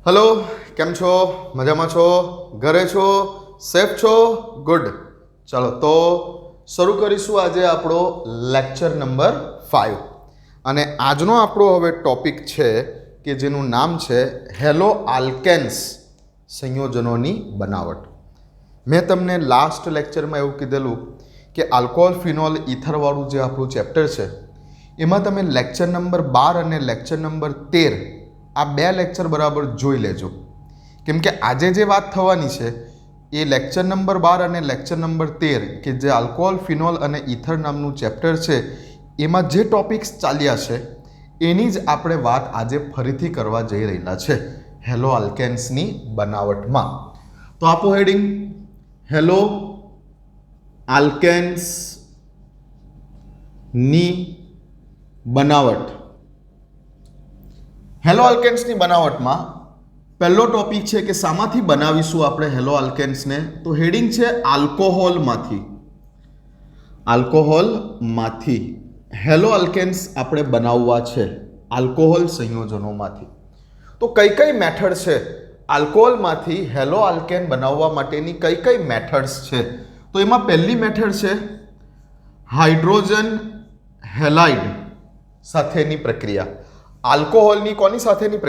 Hello केम छो मजा में छो घरे छो सेफ छो गुड। चलो तो शुरू करीशू आज आपणो लेक्चर नंबर 5 અને આજનો આપણો હવે ટોપિક છે કે જેનું નામ છે હેલો આલ્કેન્સ સંયોજનોની બનાવટ। મેં તમને લાસ્ટ લેક્ચરમાં એવું કીધેલું કે આલ્કોહોલ ફિનોલ ઇથરવાળું જે આપણું ચેપ્ટર છે એમાં તમે લેક્ચર નંબર 12 અને લેક્ચર નંબર 13 આ બે લેક્ચર બરાબર જોઈ લેજો, કેમ કે આજે જે વાત થવાની છે એ લેક્ચર નંબર 12 અને લેક્ચર નંબર 13 કે જે આલ્કોહોલ ફિનોલ અને ઇથર નામનું ચેપ્ટર છે એમાં જે ટોપિક્સ ચાલ્યા છે એની જ આપણે વાત આજે ફરીથી કરવા જઈ રહેલા છે હેલો આલ્કેન્સની બનાવટમાં। તો આપો હેડિંગ હેલો આલ્કેન્સની બનાવટ। હેલો આલ્કેન્સની બનાવટમાં પહેલો ટોપિક છે કે શામાંથી બનાવીશું આપણે હેલો આલ્કેન્સને, તો હેડિંગ છે આલ્કોહોલમાંથી। આલ્કોહોલમાંથી હેલો આલ્કેન્સ આપણે બનાવવા છે આલ્કોહોલ સંયોજનોમાંથી। તો કઈ કઈ મેથડ છે આલ્કોહોલમાંથી હેલો આલ્કેન બનાવવા માટેની, કઈ કઈ મેથડ્સ છે? તો એમાં પહેલી મેથડ છે હાઇડ્રોજન હેલાઇડ સાથેની પ્રક્રિયા। આલ્કોહોલની કોની સાથેની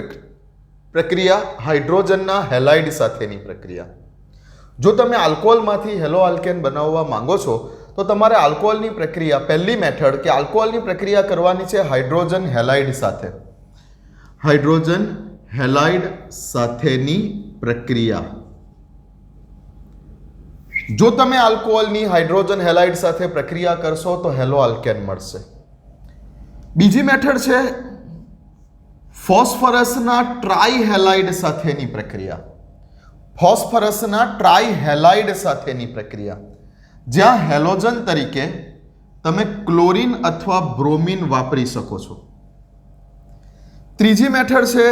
પ્રક્રિયા? હાઇડ્રોજનના હેલાઇડ સાથેની પ્રક્રિયા। જો તમે આલ્કોહોલમાંથી હેલો આલ્કેન બનાવવા માંગો છો તો તમારે આલ્કોહોલની પ્રક્રિયા, પહેલી મેથડ કે આલ્કોહોલની પ્રક્રિયા કરવાની છે હાઇડ્રોજન હેલાઇડ સાથે। હાઇડ્રોજન હેલાઇડ સાથેની પ્રક્રિયા। જો તમે આલ્કોહોલની હાઇડ્રોજન હેલાઇડ સાથે પ્રક્રિયા કરશો તો હેલો આલ્કેન મળશે। બીજી મેથડ છે ફોસ્ફરસના ટ્રાઇહેલાઇડ સાથેની પ્રક્રિયા। ફોસ્ફરસના ટ્રાઇહેલાઇડ સાથેની પ્રક્રિયા, જ્યાં હેલોજન તરીકે તમે ક્લોરીન અથવા બ્રોમિન વાપરી શકો છો। ત્રીજી મેથડ છે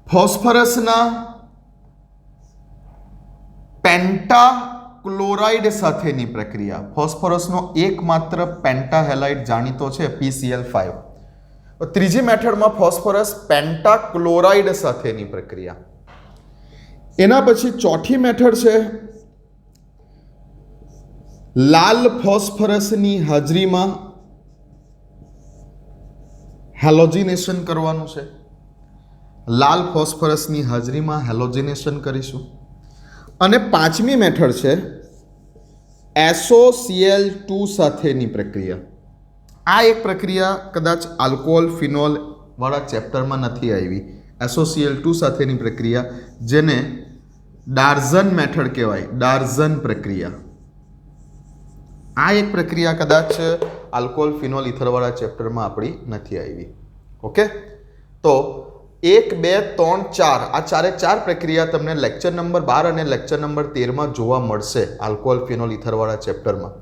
ફોસ્ફરસના પેન્ટાક્લોરાઇડ સાથેની પ્રક્રિયા। ફોસ્ફરસનો એકમાત્ર પેન્ટાહેલાઇડ જાણીતો છે PCl5। ત્રીજી મેથડમાં ફોસ્ફરસ પેન્ટાક્લોરાઇડ સાથેની પ્રક્રિયા। એના પછી ચોથી મેથડ છે લાલ ફોસ્ફરસની હાજરીમાં હેલોજિનેશન કરવાનું છે। લાલ ફોસ્ફરસની હાજરીમાં હેલોજિનેશન કરીશું। અને પાંચમી મેથડ છે SOCl2 સાથેની પ્રક્રિયા। આ એક પ્રક્રિયા કદાચ આલ્કોહોલ ફિનોલ વાળા ચેપ્ટરમાં નથી આવી, SOCl2 સાથેની પ્રક્રિયા, જેને ડાર્ઝન મેથડ કહેવાય, ડાર્ઝન પ્રક્રિયા। આ એક પ્રક્રિયા કદાચ આલ્કોહોલ ફિનોલ ઇથર વાળા ચેપ્ટરમાં આપણી નથી આવી। ઓકે, તો 1, 2, 3, 4 આ ચારે ચાર પ્રક્રિયા તમને લેક્ચર નંબર 12 અને લેક્ચર નંબર 13 જોવા મળશે આલ્કોહોલ ફિનોલ ઇથર વાળા ચેપ્ટરમાં।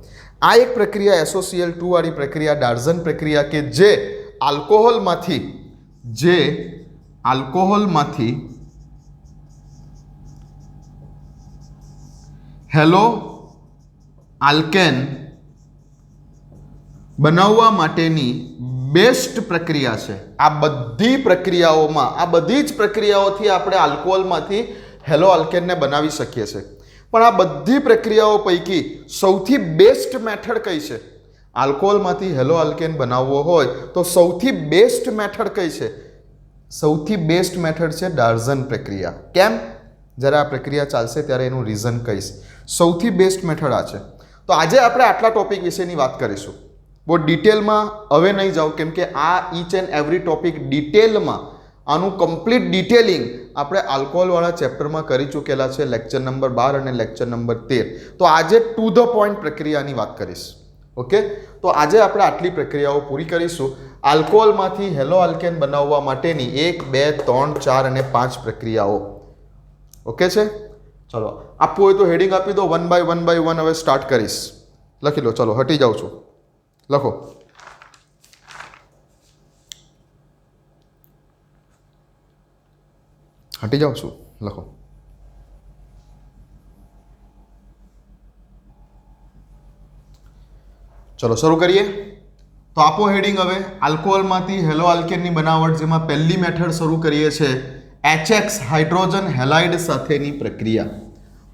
આ એક પ્રક્રિયા SOCl2 વાળી પ્રક્રિયા, ડાર્ઝન પ્રક્રિયા, કે જે આલ્કોહોલમાંથી હેલો આલ્કેન બનાવવા માટેની બેસ્ટ પ્રક્રિયા છે। આ બધી પ્રક્રિયાઓમાં, આ બધી જ પ્રક્રિયાઓથી આપણે આલ્કોહોલમાંથી હેલો આલ્કેનને બનાવી શકીએ છીએ, પણ આ બધી પ્રક્રિયાઓ પૈકી સૌથી બેસ્ટ મેથડ કઈ છે? આલ્કોહોલમાંથી હેલો આલ્કેન બનાવવો હોય તો સૌથી બેસ્ટ મેથડ કઈ છે? સૌથી બેસ્ટ મેથડ છે ડાર્ઝન પ્રક્રિયા। કેમ? જ્યારે આ પ્રક્રિયા ચાલશે ત્યારે એનું રીઝન કહીશ। સૌથી બેસ્ટ મેથડ આ છે। તો આજે આપણે આટલા ટોપિક વિશેની વાત કરીશું, બહુ ડિટેલમાં હવે નહીં જાઉં, કેમ કે આ ઈચ એન્ડ એવરી ટોપિક ડિટેલમાં, આનું કમ્પ્લીટ ડિટેલિંગ આપણે આલ્કોહોલવાળા ચેપ્ટરમાં કરી ચૂકેલા છે લેક્ચર નંબર 12 અને લેક્ચર નંબર 13। તો આજે ટુ ધ પોઈન્ટ પ્રક્રિયાની વાત કરીશ। ઓકે, તો આજે આપણે આટલી પ્રક્રિયાઓ પૂરી કરીશું આલ્કોહોલમાંથી હેલો આલ્કેન બનાવવા માટેની 1, 2, 3, 4 અને 5 પ્રક્રિયાઓ। ઓકે છે? ચલો, આપવું હોય તો હેડિંગ આપી દો, 1 બાય 1 હવે સ્ટાર્ટ કરીશ। લખી લો, ચલો હટી જાઉં છું, લખો। હટી જાઉં છું, લખો। ચલો શરૂ કરીએ। તો આપો હેડિંગ હવે આલ્કોહોલમાંથી હેલો આલ્કેનની બનાવટ, જેમાં પહેલી મેથડ શરૂ કરીએ છીએ HX હાઇડ્રોજન હેલાઇડ સાથેની પ્રક્રિયા.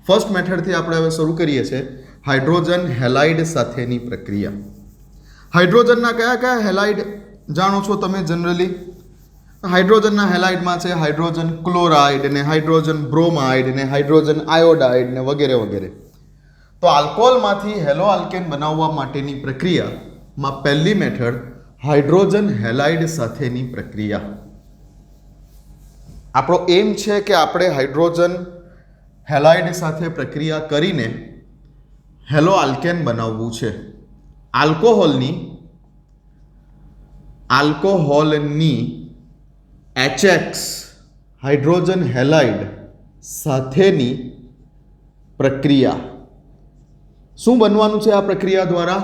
ફર્સ્ટ મેથડથી આપણે હવે શરૂ કરીએ છીએ હાઇડ્રોજન હેલાઇડ સાથેની પ્રક્રિયા. હાઇડ્રોજનના કયા કયા હેલાઇડ જાણો છો તમે જનરલી? હાઇડ્રોજનના હેલાઇડમાં છે હાઇડ્રોજન ક્લોરાઇડ ને હાઇડ્રોજન બ્રોમાઇડ ને હાઇડ્રોજન આયોડાઇડ ને વગેરે વગેરે. તો આલ્કોહોલમાંથી હેલો આલ્કેન બનાવવા માટેની પ્રક્રિયામાં પહેલી મેથડ હાઇડ્રોજન હેલાઇડ સાથેની પ્રક્રિયા. આપણો એમ છે કે આપણે હાઇડ્રોજન હેલાઇડ સાથે પ્રક્રિયા કરીને હેલો આલ્કેન બનાવવું છે. આલ્કોહોલની HX હાઇડ્રોજન હેલાઇડ સાથેની પ્રક્રિયા. શું બનવાનું છે આ પ્રક્રિયા દ્વારા?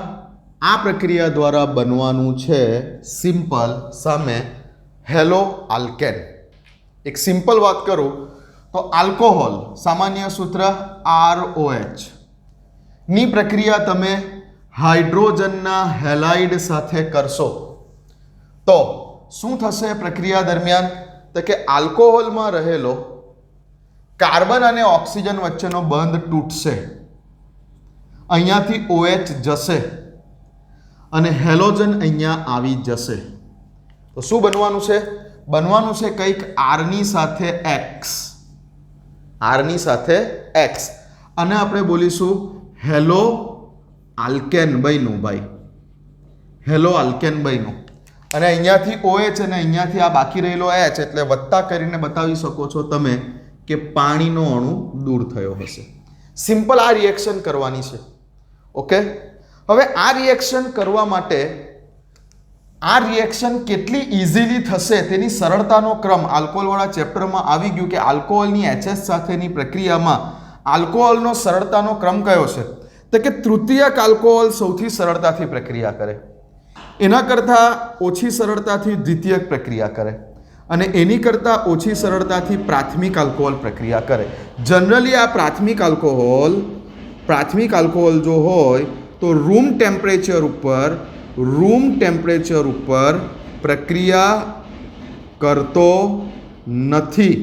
આ પ્રક્રિયા દ્વારા બનવાનું છે સિમ્પલ સામે હેલો આલ્કેન. એક સિમ્પલ વાત કરું તો આલ્કોહોલ સામાન્ય સૂત્ર ROH ની પ્રક્રિયા તમે હાઇડ્રોજનના હેલાઇડ સાથે કરશો તો શું થશે પ્રક્રિયા દરમિયાન? તો કે આલ્કોહોલમાં રહેલો કાર્બન અને ઓક્સિજન વચ્ચેનો બંધ તૂટશે, અહીંયાથી OH જશે અને હેલોજન અહીંયા આવી જશે. તો શું બનવાનું છે? બનવાનું છે કંઈક આરની સાથે X અને આપણે બોલીશું હેલો આલ્કેન બન્યું ભાઈ, હેલો આલ્કેન બન્યું. અને અહીંયાથી OH અને અહીંયાથી આ બાકી રહેલો H એટલે વત્તા કરીને બતાવી શકો છો તમે કે પાણીનો અણુ દૂર થયો હશે. સિમ્પલ આ રિએક્શન કરવાની છે. ઓકે, હવે આ રિએક્શન કરવા માટે આ રિએક્શન કેટલી ઇઝીલી થશે તેની સરળતાનો ક્રમ આલ્કોહોલવાળા ચેપ્ટરમાં આવી ગયું કે આલ્કોહોલની HS સાથેની પ્રક્રિયામાં આલ્કોહોલનો સરળતાનો ક્રમ કયો છે? તો કે તૃતીયક આલ્કોહોલ સૌથી સરળતાથી પ્રક્રિયા કરે, એના કરતાં ઓછી સરળતાથી દ્વિતીયક પ્રક્રિયા કરે અને એની કરતાં ઓછી સરળતાથી પ્રાથમિક આલ્કોહોલ પ્રક્રિયા કરે. જનરલી આ પ્રાથમિક આલ્કોહોલ જો હોય તો રૂમ ટેમ્પરેચર ઉપર પ્રક્રિયા કરતો નથી.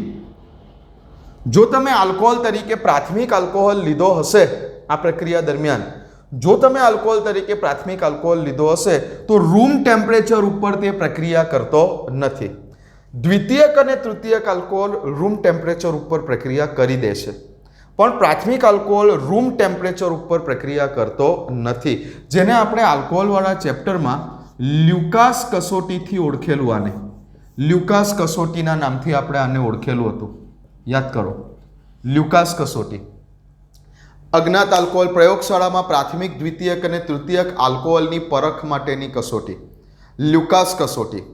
જો તમે આલ્કોહોલ તરીકે પ્રાથમિક આલ્કોહોલ લીધો હશે આ પ્રક્રિયા દરમિયાન, જો તમે આલ્કોહોલ તરીકે પ્રાથમિક આલ્કોહોલ લીધો હશે તો રૂમ ટેમ્પરેચર ઉપર તે પ્રક્રિયા કરતો નથી. દ્વિતીયક અને તૃતીયક આલ્કોહોલ રૂમ ટેમ્પરેચર ઉપર પ્રક્રિયા કરી દેશે, પણ પ્રાથમિક આલ્કોહોલ રૂમ ટેમ્પરેચર ઉપર પ્રક્રિયા કરતો નથી, જેને આપણે આલ્કોહોલવાળા ચેપ્ટરમાં લ્યુકાસ કસોટીથી ઓળખેલું. આને લ્યુકાસ કસોટીના નામથી આપણે આને ઓળખેલું હતું. યાદ કરો, લ્યુકાસ કસોટી. અજ્ઞાત આલ્કોહોલ પ્રયોગશાળામાં પ્રાથમિક, દ્વિતીયક અને તૃતીયક આલ્કોહોલની પરખ માટેની કસોટી લ્યુકાસ કસોટી.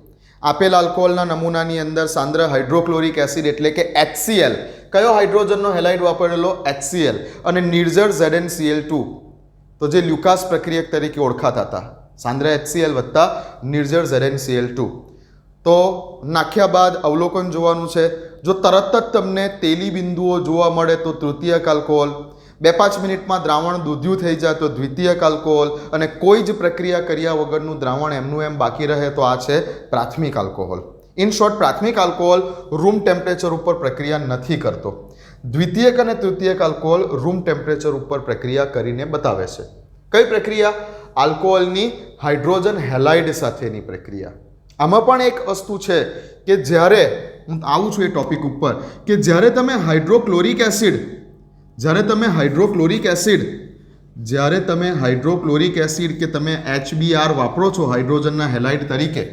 આપેલ આલ્કોહોલના નમૂનાની અંદર સાંદ્ર હાઇડ્રોક્લોરિક એસિડ એટલે કે HCl, કયો હાઇડ્રોજનનો હેલાઇડ વાપરેલો? HCl અને નિર્જળ ZnCl2, તો જે લ્યુકાસ પ્રક્રિયક તરીકે ઓળખાતા હતા, સાંદ્ર HCl વત્તા નિર્જળ ZnCl2. તો નાખ્યા બાદ અવલોકન જોવાનું છે. જો તરત જ તમને તેલી બિંદુઓ જોવા મળે તો તૃતીયક આલ્કોહોલ, 2-5 મિનિટમાં દ્રાવણ દૂધ્યું થઈ જાય તો દ્વિતીયક આલ્કોહોલ અને કોઈ જ પ્રક્રિયા કર્યા વગરનું દ્રાવણ એમનું એમ બાકી રહે તો આ છે પ્રાથમિક આલ્કોહોલ. ઇન શોર્ટ, પ્રાથમિક આલ્કોહોલ રૂમ ટેમ્પરેચર ઉપર પ્રક્રિયા નથી કરતો. દ્વિતીયક અને તૃતીયક આલ્કોહોલ રૂમ ટેમ્પરેચર ઉપર પ્રક્રિયા કરીને બતાવે છે. કઈ પ્રક્રિયા? આલ્કોહોલની હાઇડ્રોજન હેલાઇડ સાથેની પ્રક્રિયા. આમાં પણ એક વસ્તુ છે કે જ્યારે હું આવું છું એ ટોપિક ઉપર કે જ્યારે તમે હાઇડ્રોક્લોરિક એસિડ કે તમે HBr વાપરો છો હાઇડ્રોજનના હેલાઇડ તરીકે,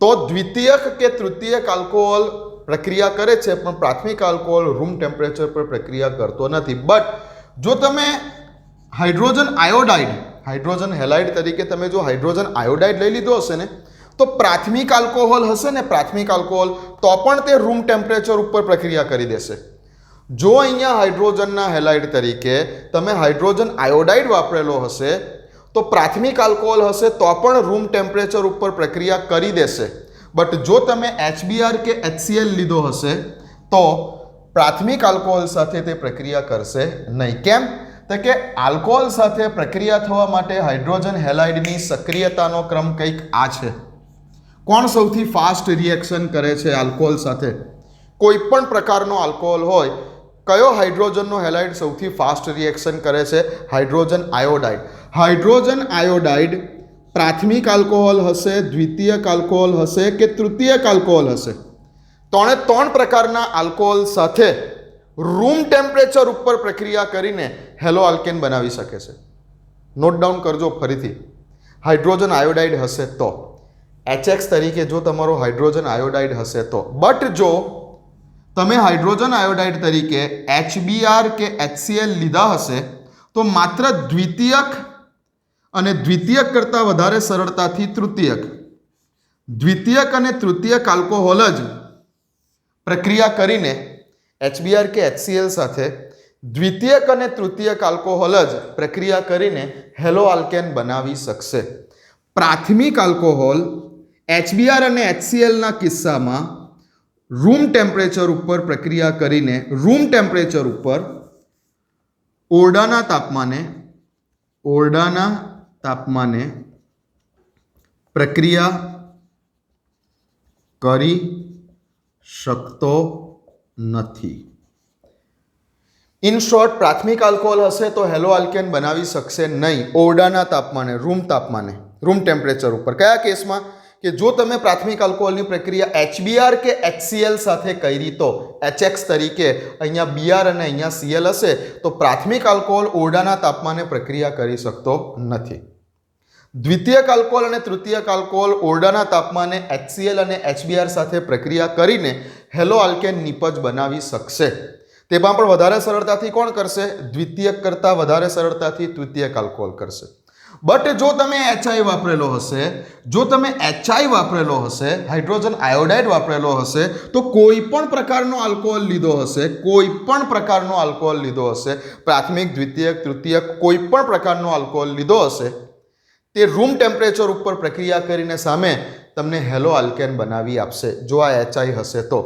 તો દ્વિતીયક કે તૃતીયક આલ્કોહોલ પ્રક્રિયા કરે છે, પણ પ્રાથમિક આલ્કોહોલ રૂમ ટેમ્પરેચર પર પ્રક્રિયા કરતો નથી. બટ જો તમે હાઇડ્રોજન હેલાઇડ તરીકે તમે જો હાઇડ્રોજન આયોડાઇડ લઈ લીધો હશે ને, તો પ્રાથમિક આલ્કોહોલ હશે ને, પ્રાથમિક આલ્કોહોલ તો પણ તે રૂમ ટેમ્પરેચર ઉપર પ્રક્રિયા કરી દેશે. જો અહીંયા હાઇડ્રોજનના હેલાઇડ તરીકે તમે હાઇડ્રોજન આયોડાઇડ વાપરેલો હશે તો પ્રાથમિક આલ્કોહોલ હશે તો પણ રૂમ ટેમ્પરેચર ઉપર પ્રક્રિયા કરી દેશે. બટ જો તમે HBr કે HCl લીધો હશે તો પ્રાથમિક આલ્કોહોલ સાથે તે પ્રક્રિયા કરશે નહીં. કેમ? તો કે આલ્કોહોલ સાથે પ્રક્રિયા થવા માટે હાઇડ્રોજન હેલાઇડની સક્રિયતાનો ક્રમ કંઈક આ છે. કોણ સૌથી ફાસ્ટ રિએક્શન કરે છે આલ્કોહોલ સાથે? કોઈ પણ પ્રકારનો આલ્કોહોલ હોય, કયો હાઇડ્રોજનનો હેલાઇડ સૌથી ફાસ્ટ રિએક્શન કરે છે? Hydrogen iodide. હાઇડ્રોજન આયોડાઇડ પ્રાથમિક આલ્કોહોલ હશે, દ્વિતીયક આલ્કોહોલ હશે કે તૃતીયક આલ્કોહોલ હશે? ત્રણ પ્રકારના આલ્કોહોલ સાથે રૂમ ટેમ્પરેચર ઉપર પ્રક્રિયા કરીને હેલો આલ્કેન બનાવી શકે છે. નોટ ડાઉન કરજો ફરીથી. હાઇડ્રોજન આયોડાઇડ હશે તો HX તરીકે જો તમારો હાઇડ્રોજન આયોડાઇડ હશે તો. બટ જો તમે હાઇડ્રોજન આયોડાઇડ તરીકે HBr કે HCl લીધા હશે તો માત્ર દ્વિતીયક અને દ્વિતીયક કરતાં વધારે સરળતાથી દ્વિતીયક અને તૃતીયક આલ્કોહોલ જ પ્રક્રિયા કરીને HBr કે HCl સાથે દ્વિતીયક અને તૃતીયક આલ્કોહોલ જ પ્રક્રિયા કરીને હેલો આલ્કેન બનાવી શકશે. પ્રાથમિક આલ્કોહોલ HBr અને HCl ના કિસ્સામાં રૂમ ટેમ્પરેચર ઉપર પ્રક્રિયા કરીને રૂમ ટેમ્પરેચર ઉપર ઓરડાના તાપમાને પ્રક્રિયા કરી શકતો નથી. ઇન શોર્ટ, પ્રાથમિક આલ્કોહોલ હશે તો હેલો આલ્કેન બનાવી શકશે નહીં ઓરડાના તાપમાને, રૂમ ટેમ્પરેચર ઉપર. કયા કેસમાં? કે જો તમે પ્રાથમિક આલ્કોહોલની પ્રક્રિયા HBr કે HCl સાથે કરી તો HX તરીકે અહીંયા Br અને અહીંયા Cl હશે તો પ્રાથમિક આલ્કોહોલ ઓરડાના તાપમાને પ્રક્રિયા કરી શકતો નથી. દ્વિતીયક આલ્કોહોલ અને તૃતીયક આલ્કોહોલ ઓરડાના તાપમાને HCl અને HBr સાથે પ્રક્રિયા કરીને હેલો આલ્કેન નિપજ બનાવી શકશે. તેમાં પણ વધારે સરળતાથી કોણ કરશે? દ્વિતીયક કરતાં વધારે સરળતાથી તૃતીયક આલ્કોહોલ કરશે. બટ જો તમે HI વાપરેલો હશે, હાઇડ્રોજન આયોડાઇડ વાપરેલો હશે તો કોઈ પણ પ્રકારનો આલ્કોહોલ લીધો હશે, પ્રાથમિક, દ્વિતીયક, તૃતીયક કોઈ પણ પ્રકારનો આલ્કોહોલ લીધો હશે, તે રૂમ ટેમ્પરેચર ઉપર પ્રક્રિયા કરીને સામે તમને હેલો આલ્કેન બનાવી આપશે જો આ HI હશે તો.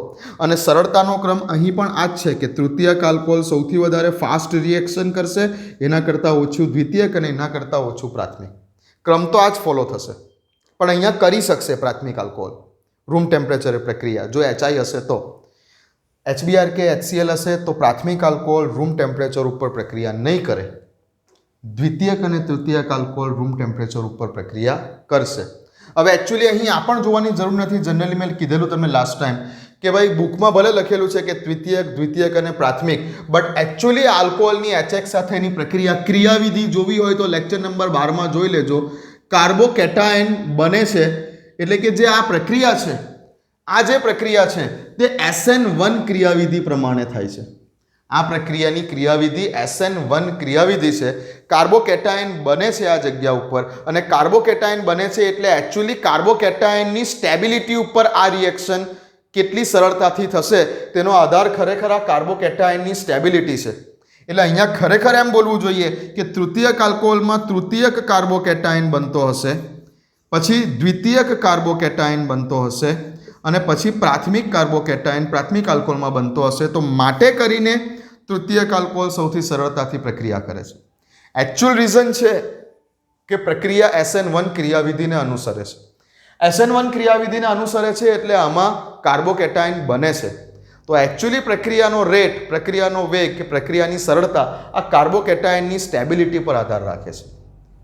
અને સરળતાનો ક્રમ અહીં પણ આ જ છે કે તૃતીયક આલ્કોહોલ સૌથી વધારે ફાસ્ટ રિએક્શન કરશે, એના કરતાં ઓછું દ્વિતીયક અને એના કરતાં ઓછું પ્રાથમિક. ક્રમ તો આ જ ફોલો થશે, પણ અહીંયા કરી શકશે પ્રાથમિક આલ્કોહોલ રૂમ ટેમ્પરેચરે પ્રક્રિયા જો HI હશે તો. HBr કે HCl હશે તો પ્રાથમિક આલ્કોહોલ રૂમ ટેમ્પરેચર ઉપર પ્રક્રિયા નહીં કરે, દ્વિતીયક અને તૃતીયક આલ્કોહોલ રૂમ ટેમ્પરેચર ઉપર પ્રક્રિયા કરશે. હવે એકચ્યુઅલી અહીં આ પણ જોવાની જરૂર નથી. જનરલી મેં કીધેલું તમને લાસ્ટ ટાઈમ કે ભાઈ બુકમાં ભલે લખેલું છે કે દ્વિતીયક અને પ્રાથમિક, બટ એકચ્યુઅલી આલ્કોહોલની HX સાથેની ક્રિયાવિધિ જોવી હોય તો લેક્ચર નંબર 12 જોઈ લેજો. કાર્બોકેટાયન બને છે એટલે કે જે આ પ્રક્રિયા છે તે SN1 ક્રિયાવિધિ પ્રમાણે થાય છે. આ પ્રક્રિયાની ક્રિયાવિધિ SN1 ક્રિયાવિધિ છે. કાર્બોકેટાયન બને છે આ જગ્યા ઉપર અને કાર્બોકેટાયન બને છે એટલે એકચ્યુઅલી કાર્બોકેટાયનની સ્ટેબિલિટી ઉપર આ રિએક્શન કેટલી સરળતાથી થશે તેનો આધાર ખરેખર આ કાર્બોકેટાયનની સ્ટેબિલિટી છે. એટલે અહીંયા ખરેખર એમ બોલવું જોઈએ કે તૃતીયક આલ્કોહોલમાં તૃતીયક કાર્બોકેટાયન બનતો હશે, પછી દ્વિતીયક કાર્બોકેટાયન બનતો હશે અને પછી પ્રાથમિક કાર્બોકેટાયન પ્રાથમિક આલ્કોહોલમાં બનતો હશે. તો માટે કરીને તૃતીયક આલ્કોહોલ સૌથી સરળતાથી પ્રક્રિયા કરે છે. એકચ્યુઅલ રીઝન છે કે પ્રક્રિયા SN1 ક્રિયાવિધિને અનુસરે છે. SN1 ક્રિયાવિધિને અનુસરે છે એટલે આમાં કાર્બોકેટાયન બને છે. તો એકચ્યુઅલી પ્રક્રિયાનો રેટ, પ્રક્રિયાનો વેગ કે પ્રક્રિયાની સરળતા આ કાર્બોકેટાયનની સ્ટેબિલિટી પર આધાર રાખે છે.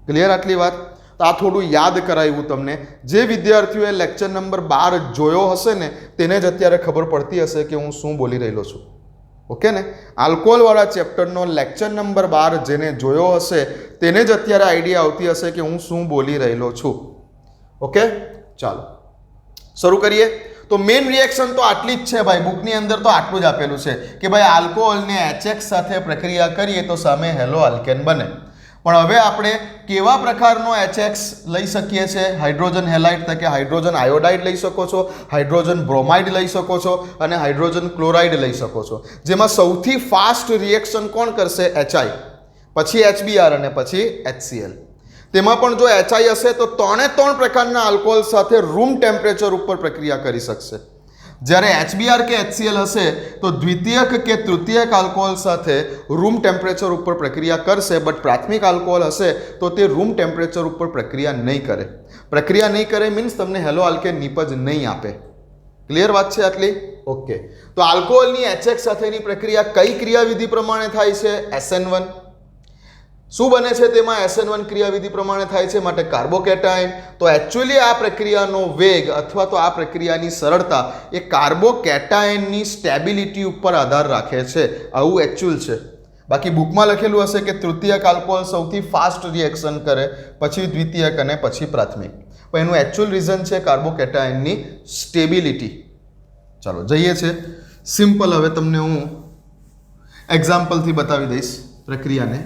ક્લિયર આટલી વાત? તો આ થોડું યાદ કરાવ્યું તમને. જે વિદ્યાર્થીઓએ લેક્ચર નંબર 12 જોયો હશે ને તેને જ અત્યારે ખબર પડતી હશે કે હું શું બોલી રહેલો છું. ઓકે ને? આલ્કોહોલવાળા ચેપ્ટરનો લેક્ચર નંબર 12 જેને જોયો હશે તેને જ અત્યારે આઈડિયા આવતી હશે કે હું શું બોલી રહેલો છું. ઓકે, ચાલો શરૂ કરીએ. તો મેઇન રિએક્શન તો આટલી જ છે ભાઈ, બુકની અંદર તો આટલું જ આપેલું છે કે ભાઈ આલ્કોહોલને HX સાથે પ્રક્રિયા કરીએ તો સામે હેલો આલ્કેન બને. પણ હવે આપણે કેવા પ્રકારનો HX લઈ શકીએ છીએ? હાઇડ્રોજન હેલાઇડ તરીકે હાઇડ્રોજન આયોડાઇડ લઈ શકો છો, હાઇડ્રોજન બ્રોમાઇડ લઈ શકો છો અને હાઇડ્રોજન ક્લોરાઇડ લઈ શકો છો. જેમાં સૌથી ફાસ્ટ રિએક્શન કોણ કરશે? HI, પછી HBr અને પછી HCl. તેમાં પણ જો HI હશે તો ત્રણ પ્રકારના આલ્કોહોલ સાથે રૂમ ટેમ્પરેચર ઉપર પ્રક્રિયા કરી શકશે. જ્યારે HBr કે HCl હશે તો દ્વિતીયક કે તૃતીયક આલ્કોહોલ સાથે રૂમ ટેમ્પરેચર ઉપર પ્રક્રિયા કરશે, બટ પ્રાથમિક આલ્કોહોલ હશે તો તે રૂમ ટેમ્પરેચર ઉપર પ્રક્રિયા નહીં કરે. પ્રક્રિયા નહીં કરે મીન્સ તમને હેલો આલ્કેન નિપજ નહીં આપે. ક્લિયર વાત છે આટલી? ઓકે, તો આલ્કોહોલની HX સાથેની પ્રક્રિયા કઈ ક્રિયાવિધિ પ્રમાણે થાય છે? SN1. શું બને છે તેમાં? SN1 ક્રિયાવિધિ પ્રમાણે થાય છે, માટે કાર્બોકેટાયન. તો એકચ્યુઅલી આ પ્રક્રિયાનો વેગ અથવા તો આ પ્રક્રિયાની સરળતા એ કાર્બોકેટાયનની સ્ટેબિલિટી ઉપર આધાર રાખે છે. આવું એકચ્યુઅલ છે. બાકી બુકમાં લખેલું હશે કે તૃતીયક આલ્કોહોલ સૌથી ફાસ્ટ રિએક્શન કરે, પછી દ્વિતીયક અને પછી પ્રાથમિક. પણ એનું એકચ્યુઅલ રીઝન છે કાર્બોકેટાયનની સ્ટેબિલિટી. ચાલો જઈએ છે સિમ્પલ. હવે તમને હું એક્ઝામ્પલથી બતાવી દઈશ પ્રક્રિયાને.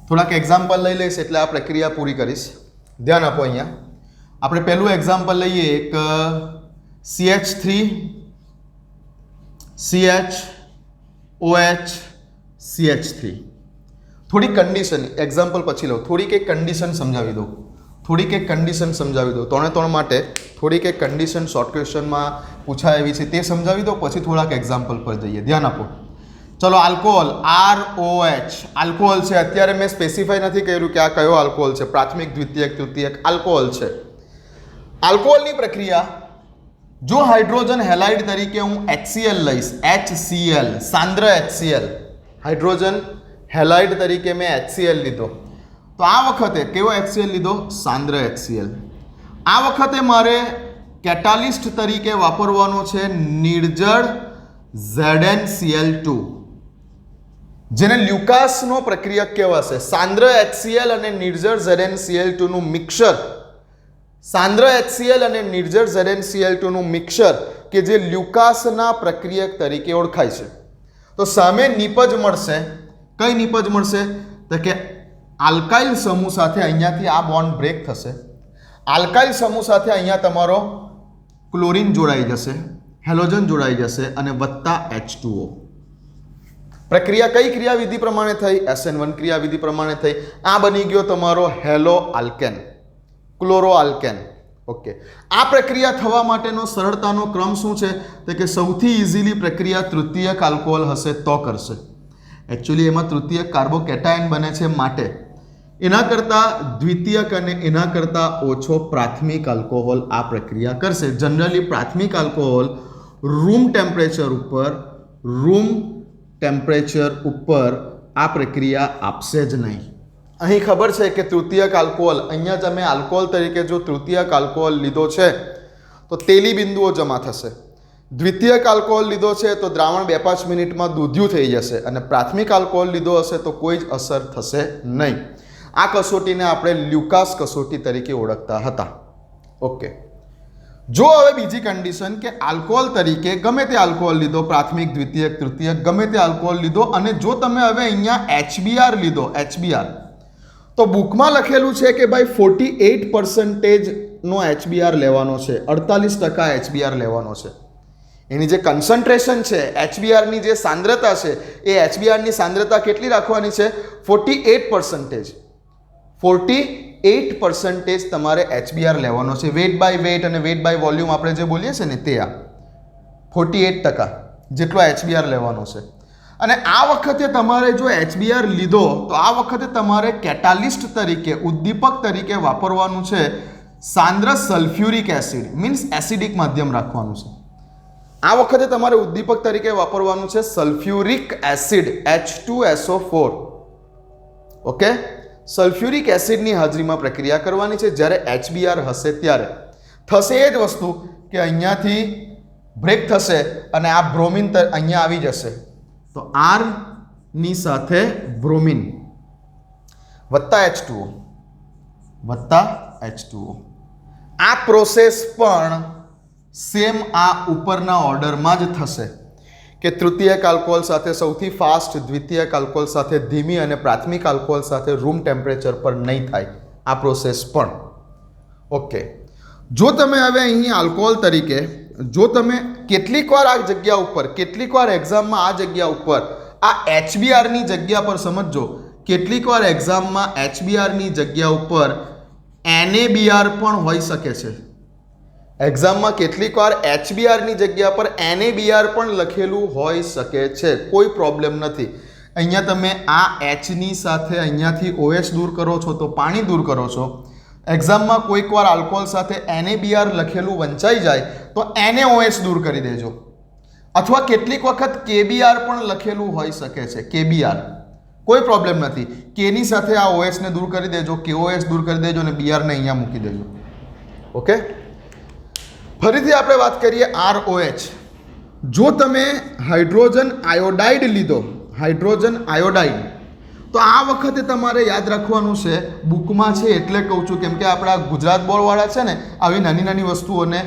થોડાક એક્ઝામ્પલ લઈ લઈશ એટલે આ પ્રક્રિયા પૂરી કરીશ. ધ્યાન આપો. અહીંયા આપણે પહેલું એક્ઝામ્પલ લઈએ, એક CH3 CH CH3. થોડી કન્ડિશન એક્ઝામ્પલ પછી લઉં, થોડીક એક કન્ડિશન સમજાવી દઉં, ત્રણે માટે થોડીક એક કન્ડિશન શોર્ટ ક્વેશ્ચનમાં પૂછાય એવી છે તે સમજાવી દો, પછી થોડાક એક્ઝામ્પલ પર જઈએ. ધ્યાન આપો. ચલો, આલ્કોહોલ ROH આલ્કોહોલ છે. અત્યારે મેં સ્પેસિફાઈ નથી કર્યું કે આ કયો આલ્કોહોલ છે, પ્રાથમિક, દ્વિતીયક, તૃતીયક આલ્કોહોલ છે. આલ્કોહોલની પ્રક્રિયા, જો હાઇડ્રોજન હેલાઇડ તરીકે હું HCl લઈશ, HCl સાંદ્ર HCl, હાઇડ્રોજન હેલાઇડ તરીકે મેં HCl લીધો, તો આ વખતે કેવો HCl લીધો? સાંદ્ર HCl. આ વખતે મારે કેટાલિસ્ટ તરીકે વાપરવાનો છે નિર્જળ ZnCl2, જેને લ્યુકાસનો પ્રક્રિયક કહેવાશે. સાંદ્ર HCl અને નિર્જળ ZnCl2 નું મિક્સર, સાંદ્ર HCl અને નિર્જળ ZnCl2 નું મિક્સર કે જે લ્યુકાસના પ્રક્રિયક તરીકે ઓળખાય છે. તો સામે નિપજ મળશે. કઈ નિપજ મળશે? તો કે આલ્કાઇલ સમૂહ સાથે અહીંયાથી આ બોન્ડ બ્રેક થશે. આલ્કાઇલ સમૂહ સાથે અહીંયા તમારો ક્લોરીન જોડાઈ જશે, હેલોજન જોડાઈ જશે અને વત્તા H2O. પ્રક્રિયા કઈ ક્રિયાવિધિ પ્રમાણે થઈ? SN1 ક્રિયાવિધિ પ્રમાણે થઈ. આ બની ગયો તમારો hello alkane, chloro alkane. Okay, આ પ્રક્રિયા થવા માટેનો સરળતાનો ક્રમ શું છે? તો કે સૌથી ઇઝીલી પ્રક્રિયા તૃતીયક આલ્કોહોલ હશે તો કરશે. એકચ્યુઅલી એમાં તૃતીયક કાર્બોકેટાયન બને છે, માટે એના કરતાં દ્વિતીયક અને એના કરતાં ઓછો પ્રાથમિક આલ્કોહોલ આ પ્રક્રિયા કરશે. જનરલી પ્રાથમિક આલ્કોહોલ રૂમ ટેમ્પરેચર ઉપર આ પ્રક્રિયા આપશે જ નહીં. અહીં ખબર છે કે તૃતીયક આલ્કોહોલ, અહીંયા તમે આલ્કોહોલ તરીકે જો તૃતીયક આલ્કોહોલ લીધો છે તો તેલી બિંદુઓ જમા થશે. દ્વિતીયક આલ્કોહોલ લીધો છે તો દ્રાવણ 2-5 મિનિટમાં દૂધ્યું થઈ જશે, અને પ્રાથમિક આલ્કોહોલ લીધો હશે તો કોઈ જ અસર થશે નહીં. આ કસોટીને આપણે લ્યુકાસ કસોટી તરીકે ઓળખતા હતા. ઓકે, જો હવે બીજી કન્ડિશન કે આલ્કોહોલ તરીકે ગમે તે આલ્કોહોલ લીધો, પ્રાથમિક, દ્વિતીયક, તૃતીયક ગમે તે આલ્કોહોલ લીધો, અને જો તમે હવે અહીંયા HBr લીધો, HBr, તો બુકમાં લખેલું છે કે ભાઈ 48% નો HBr લેવાનો છે, 48% HBr લેવાનો છે. એની જે કન્સન્ટ્રેશન છે, HBr ની જે સાંદ્રતા છે, એ HBr ની સાંદ્રતા કેટલી રાખવાની છે? 48%. 48% તમારે HBr લેવાનો છે. વેટ બાય વેટ અને વેટ બાય વોલ્યુમ આપણે જે બોલીએ છીએ ને તે આ 48% જેટલો HBr લેવાનો છે. અને આ વખતે તમારે જો HBr લીધો તો આ વખતે તમારે કેટાલિસ્ટ તરીકે, ઉદ્દીપક તરીકે વાપરવાનું છે સાંદ્ર સલ્ફ્યુરિક એસિડ, મીન્સ એસિડિક માધ્યમ રાખવાનું છે. આ વખતે તમારે ઉદ્દીપક તરીકે વાપરવાનું છે sulphuric acid H2SO4. Okay, sulphuric એસિડની હાજરીમાં પ્રક્રિયા કરવાની છે. જ્યારે HBr હશે ત્યારે થશે એ જ વસ્તુ કે અહીંયાથી બ્રેક થશે અને આ બ્રોમિન અહીંયા આવી જશે. તો R ની સાથે બ્રોમિન વત્તા H2O. આ પ્રોસેસ પણ સેમ આ ઉપરના ઓર્ડરમાં જ થશે કે તૃતીયક આલ્કોહોલ સાથે સૌથી ફાસ્ટ, દ્વિતીયક આલ્કોહોલ સાથે ધીમી અને પ્રાથમિક આલ્કોહોલ સાથે રૂમ ટેમ્પરેચર પર નહીં થાય આ પ્રોસેસ પણ. ઓકે, જો તમે હવે અહીં આલ્કોહોલ તરીકે, જો તમે કેટલીક વાર આ જગ્યા ઉપર, કેટલીક વાર એક્ઝામમાં આ જગ્યા ઉપર આ HBr ની જગ્યા પર સમજો, કેટલીક વાર એક્ઝામમાં HBr ની જગ્યા ઉપર NaBr પણ હોઈ શકે છે. એક્ઝામમાં કેટલીક વાર HBr ની જગ્યા પર NaBr પણ લખેલું હોઈ શકે છે, કોઈ પ્રોબ્લેમ નથી. અહીંયા તમે આ એચની સાથે અહીંયાથી OH દૂર કરો છો તો પાણી દૂર કરો છો. એક્ઝામમાં કોઈક વાર આલ્કોહોલ સાથે NaBr લખેલું વંચાઈ જાય તો NaOH દૂર કરી દેજો, અથવા કેટલીક વખત KBr પણ લખેલું હોઈ શકે છે. KBr કોઈ પ્રોબ્લેમ નથી. K ની સાથે આ OH ને દૂર કરી દેજો, KOH દૂર કરી દેજો અને Br ને અહીંયા મૂકી દેજો. ઓકે, ફરીથી આપણે વાત કરીએ ROH. જો તમે હાઇડ્રોજન આયોડાઇડ લીધો, હાઇડ્રોજન આયોડાઇડ, તો આ વખતે તમારે યાદ રાખવાનું છે, બુકમાં છે એટલે કહું છું, કેમ કે આપણા ગુજરાત બોર્ડવાળા છે ને આવી નાની નાની વસ્તુઓને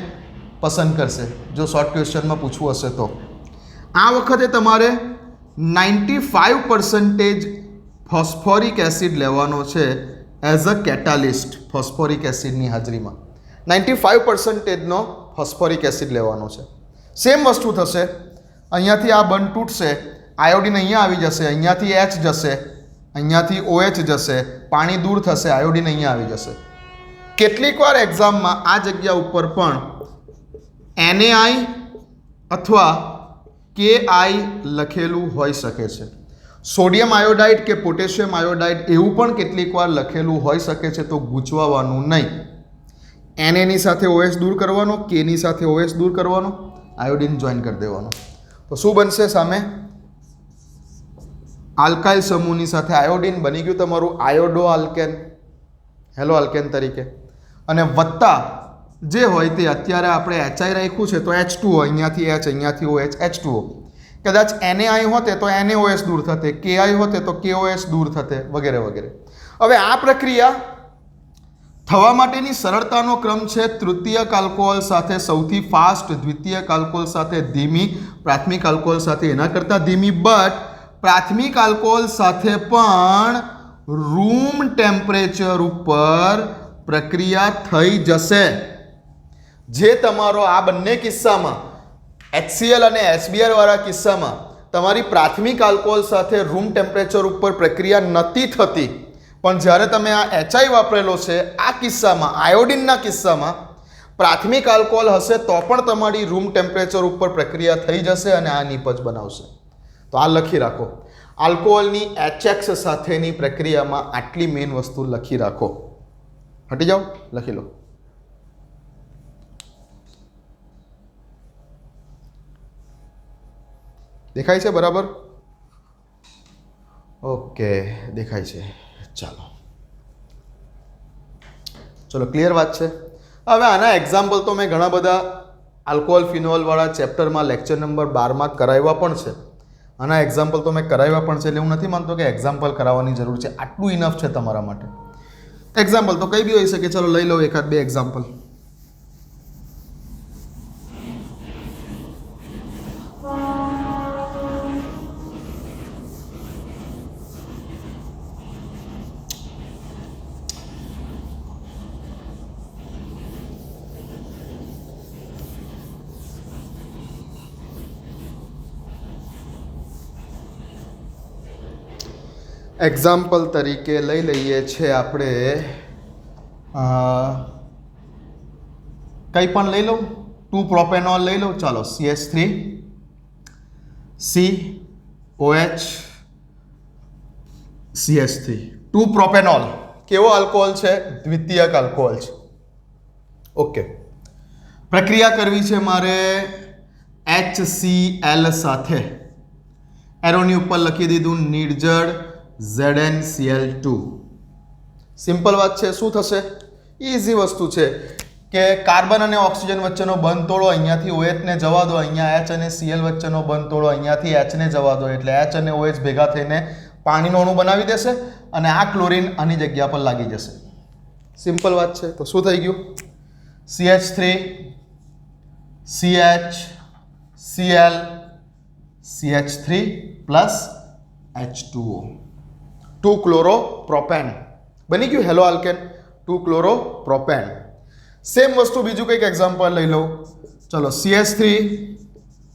પસંદ કરશે જો શોર્ટ ક્વેશ્ચનમાં પૂછવું હશે તો. આ વખતે તમારે 95% ફોસ્ફોરિક એસિડ લેવાનો છે એઝ અ કેટાલિસ્ટ. ફોસ્ફોરિક એસિડની હાજરીમાં 95%નો ફોસ્ફોરિક એસિડ લેવાનો છે. સેમ વસ્તુ થશે, અહીંયાથી આ બંધ તૂટશે, આયોડિન અહીંયા આવી જશે, અહીંયાથી H જશે, અહીંયાથી OH જશે, પાણી દૂર થશે, આયોડિન અહીંયા આવી જશે. કેટલીક વાર એક્ઝામમાં આ જગ્યા ઉપર પણ NaI અથવા KI લખેલું હોઈ શકે છે. સોડિયમ આયોડાઇડ કે પોટેશિયમ આયોડાઇડ એવું પણ કેટલીક વાર લખેલું હોઈ શકે છે, તો ગૂંચવાવાનું નહીં. Na ની સાથે OH દૂર કરવાનો, K ની સાથે OH દૂર કરવાનો, આયોડિન જોઈન કરી દેવાનો. તો શું બનશે સામે? આલ્કાઇલ સમૂહની સાથે આયોડિન બની ગયું તમારું આયોડો આલ્કેન, હેલો આલ્કેન તરીકે. અને વત્તા જે હોય તે અત્યારે આપણે HI રાખ્યું છે તો H2O, અહીંયાથી H, અહીંયાથી OH, H2O. કદાચ NaI હોતે તો NaOH દૂર થતે, KI હોતે તો KOH દૂર થતે, વગેરે વગેરે. હવે આ પ્રક્રિયા થવા માટેની સરળતાનો ક્રમ છે તૃતીયક આલ્કોહોલ સાથે સૌથી ફાસ્ટ, દ્વિતીયક આલ્કોહોલ સાથે ધીમી, પ્રાથમિક આલ્કોહોલ સાથે એના કરતાં ધીમી. બટ પ્રાથમિક આલ્કોહોલ સાથે પણ રૂમ ટેમ્પરેચર ઉપર પ્રક્રિયા થઈ જશે. જે તમારો આ બંને કિસ્સામાં HCl અને HBr વાળા કિસ્સામાં તમારી પ્રાથમિક આલ્કોહોલ સાથે રૂમ ટેમ્પરેચર ઉપર પ્રક્રિયા નથી થતી, પણ જ્યારે તમે આ HI વાપરેલો છે આ કિસ્સામાં, આયોડિનના કિસ્સામાં પ્રાથમિક આલ્કોહોલ હશે તો પણ તમારી રૂમ ટેમ્પરેચર ઉપર પ્રક્રિયા થઈ જશે અને આ નિપજ બનાવશે. તો આ લખી રાખો, આલ્કોહોલની HX સાથેની પ્રક્રિયામાં આટલી મેઇન વસ્તુ લખી રાખો. હટી જાઓ, લખી લો. દેખાય છે બરાબર? ઓકે, દેખાય છે. ચલો ક્લિયર વાત છે. હવે આના એક્ઝામ્પલ તો મેં ઘણા બધા આલ્કોહોલ ફિનોલવાળા ચેપ્ટરમાં લેક્ચર નંબર 12માં કરાવ્યા પણ છે. આના એક્ઝામ્પલ તો મેં કરાવ્યા પણ છે, એટલે હું નથી માનતો કે એક્ઝામ્પલ કરાવવાની જરૂર છે. આટલું ઇનફ છે તમારા માટે. એક્ઝામ્પલ તો કંઈ બી હોઈ શકે. ચલો લઈ લો એકાદ બે એક્ઝામ્પલ. એક્ઝામ્પલ તરીકે લઈ લઈએ છે આપણે કંઈ પણ લઈ લો, 2 પ્રોપેનોલ લઈ લો. ચાલો CH3 COH CH3 2 પ્રોપેનોલ કેવો આલ્કોહોલ છે? દ્વિતીયક આલ્કોહોલ છે. ઓકે, પ્રક્રિયા કરવી છે મારે HCl સાથે. એરોની ઉપર લખી દીધું નિર્જળ ZnCl2. સિમ્પલ વાત છે. શું થશે? ઇઝી વસ્તુ છે કે કાર્બન અને ઓક્સિજન વચ્ચેનો બંધ તોડો, અહીંયાથી OH ને જવા દો, અહીંયા H અને Cl વચ્ચેનો બંધ તોડો, અહીંયાથી H ને જવા દો, એટલે H અને OH ભેગા થઈને પાણીનો અણુ બનાવી દેશે અને આ ક્લોરીન આની જગ્યા પર લાગી જશે. સિમ્પલ વાત છે. તો શું થઈ ગયું? CH3 CH Cl CH3 plus H2O, 2 chloropropane બની ગયું હેલો આલ્કેન. 2 ક્લોરોપ્રોપેન. સેમ વસ્તુ બીજું કંઈક એક્ઝામ્પલ લઈ લો. ચલો CH3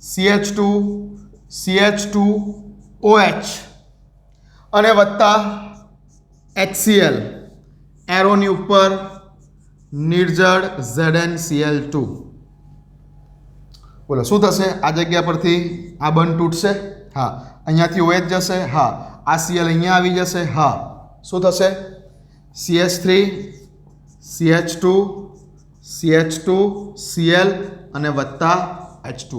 CH2 CH2OH અને વત્તા HCl, એરોની ઉપર નિર્જળ ZnCl2. બોલો શું થશે? આ જગ્યા પરથી આ બંધ તૂટશે. હા, અહીંયાથી OH જશે, હા. આ Cl અહીંયા આવી જશે, હા. શું થશે? CH3 CH2 CH2 Cl અને વત્તા H2.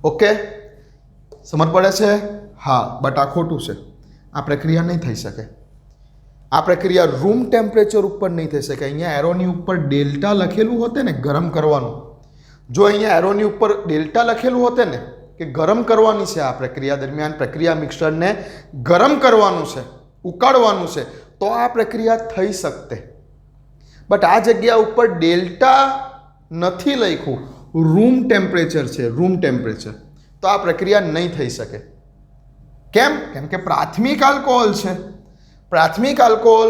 ઓકે, સમજ પડે છે? હા. બટ આ ખોટું છે. આ પ્રક્રિયા નહીં થઈ શકે. આ પ્રક્રિયા રૂમ ટેમ્પરેચર ઉપર નહીં થઈ શકે. અહીંયા એરોની ઉપર ડેલ્ટા લખેલું હોતે ને ગરમ કરવાનું, જો અહીંયા એરોની ઉપર ડેલ્ટા લખેલું હોતે ને કે ગરમ કરવાની છે, આ પ્રક્રિયા દરમિયાન પ્રક્રિયા મિક્સરને ગરમ કરવાનું છે, ઉકાળવાનું છે, તો આ પ્રક્રિયા થઈ શકતે. બટ આ જગ્યા ઉપર ડેલ્ટા નથી લખ્યું, રૂમ ટેમ્પરેચર છે, રૂમ ટેમ્પરેચર, તો આ પ્રક્રિયા નહીં થઈ શકે. કેમ? કેમ કે પ્રાથમિક આલ્કોહોલ છે. પ્રાથમિક આલ્કોહોલ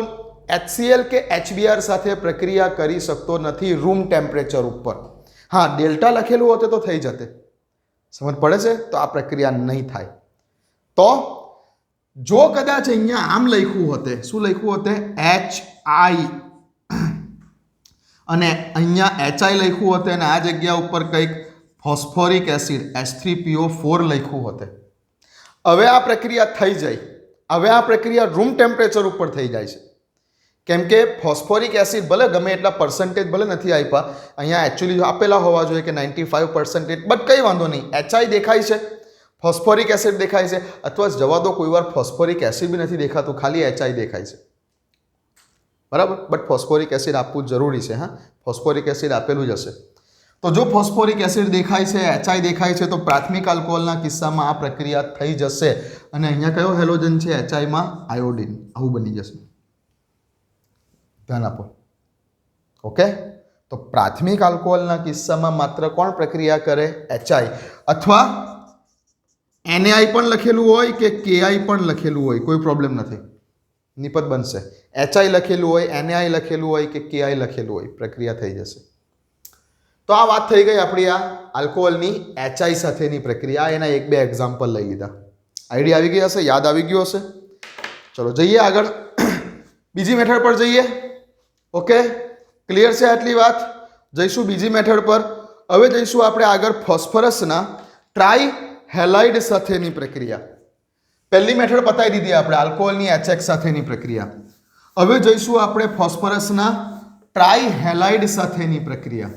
HCl કે HBr સાથે પ્રક્રિયા કરી શકતો નથી રૂમ ટેમ્પરેચર ઉપર. હા, ડેલ્ટા લખેલું હોતે તો થઈ જતે. સમજ પડે છે? તો આ પ્રક્રિયા નહીં થાય. તો જો કદાચ અહીંયા આમ લખ્યું હોતે, શું લખ્યું હોતે? HI અને અહીંયા HI લખ્યું હોતે અને આ જગ્યા ઉપર કંઈક ફોસ્ફોરિક એસિડ H3PO4 લખ્યું હોતે. હવે આ પ્રક્રિયા થઈ જાય. હવે આ પ્રક્રિયા રૂમ ટેમ્પરેચર ઉપર થઈ જાય છે. કેમ કે ફોસ્ફોરિક એસિડ ભલે ગમે એટલા પર્સન્ટેજ ભલે નથી આપ્યા, અહીંયા એકચ્યુઅલી આપેલા હોવા જોઈએ કે 95%, બટ કંઈ વાંધો નહીં. HI દેખાય છે, ફોસ્ફોરિક એસિડ દેખાય છે, અથવા જવા દો કોઈ વાર ફોસ્ફોરિક એસિડ બી નથી દેખાતું, ખાલી HI દેખાય છે. બરાબર? બટ ફોસ્ફોરિક એસિડ આપવું જરૂરી છે. હા, ફોસ્ફોરિક એસિડ આપેલું જ હશે. તો જો ફોસ્ફોરિક એસિડ દેખાય છે, HI દેખાય છે, તો પ્રાથમિક આલ્કોહોલના કિસ્સામાં આ પ્રક્રિયા થઈ જશે. અને અહીંયા કયો હેલોજન છે? HI માં આયોડિન. આવું બની જશે. ધ્યાન આપો. ઓકે, તો પ્રાથમિક આલ્કોહોલના કિસ્સામાં માત્ર કોણ પ્રક્રિયા કરે? HI, અથવા NaI પણ લખેલું હોય કે KI પણ લખેલું હોય, કોઈ પ્રોબ્લેમ નથી, નિપત બનશે. HI લખેલું હોય, NaI લખેલું હોય કે KI લખેલું હોય, પ્રક્રિયા થઈ જશે. તો આ વાત થઈ ગઈ આપણી આ આલ્કોહોલની HI સાથેની પ્રક્રિયા. એના એક બે એક્ઝામ્પલ લઈ લીધા. આઈડિયા આવી ગઈ હશે, યાદ આવી ગયું હશે. ચલો જઈએ આગળ, બીજી મેથડ પર જઈએ. ઓકે, ક્લિયર છે આટલી વાત? જઈશું બીજી મેથડ પર. હવે જઈશું આપણે આગળ ફોસ્ફરસના ટ્રાય હેલાઇડ સાથેની પ્રક્રિયા. પહેલી મેથડ પતાવી દીધી આપણે, આલ્કોહોલની HX સાથેની પ્રક્રિયા. હવે જઈશું આપણે ફોસ્ફરસના ટ્રાય હેલાઇડ સાથેની પ્રક્રિયા.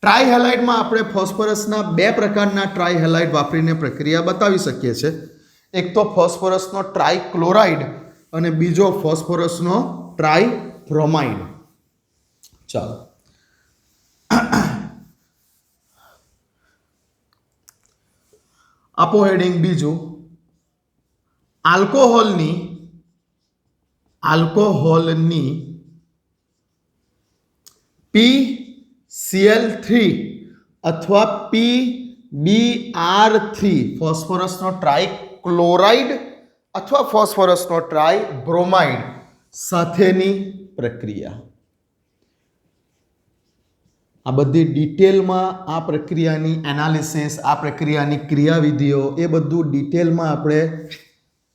ટ્રાય હેલાઇડમાં આપણે ફોસ્ફરસના બે પ્રકારના ટ્રાય હેલાઇડ વાપરીને પ્રક્રિયા બતાવી શકીએ છીએ. એક તો ફોસ્ફરસનો ટ્રાય ક્લોરાઇડ અને બીજો ફોસ્ફરસનો ટ્રાય બ્રોમાઇડ. ચાલો, આપો હેડિંગ બીજું, આલ્કોહોલની PCl3 અથવા PBr3 ફોસ્ફરસનો ટ્રાય ક્લોરાઇડ અથવા ફોસ્ફરસનો ટ્રાય બ્રોમાઇડ સાથેની પ્રક્રિયા. આ બધી ડિટેલમાં આ પ્રક્રિયાની એનાલિસિસ, આ પ્રક્રિયાની ક્રિયાવિધિઓ, એ બધું ડિટેલમાં આપણે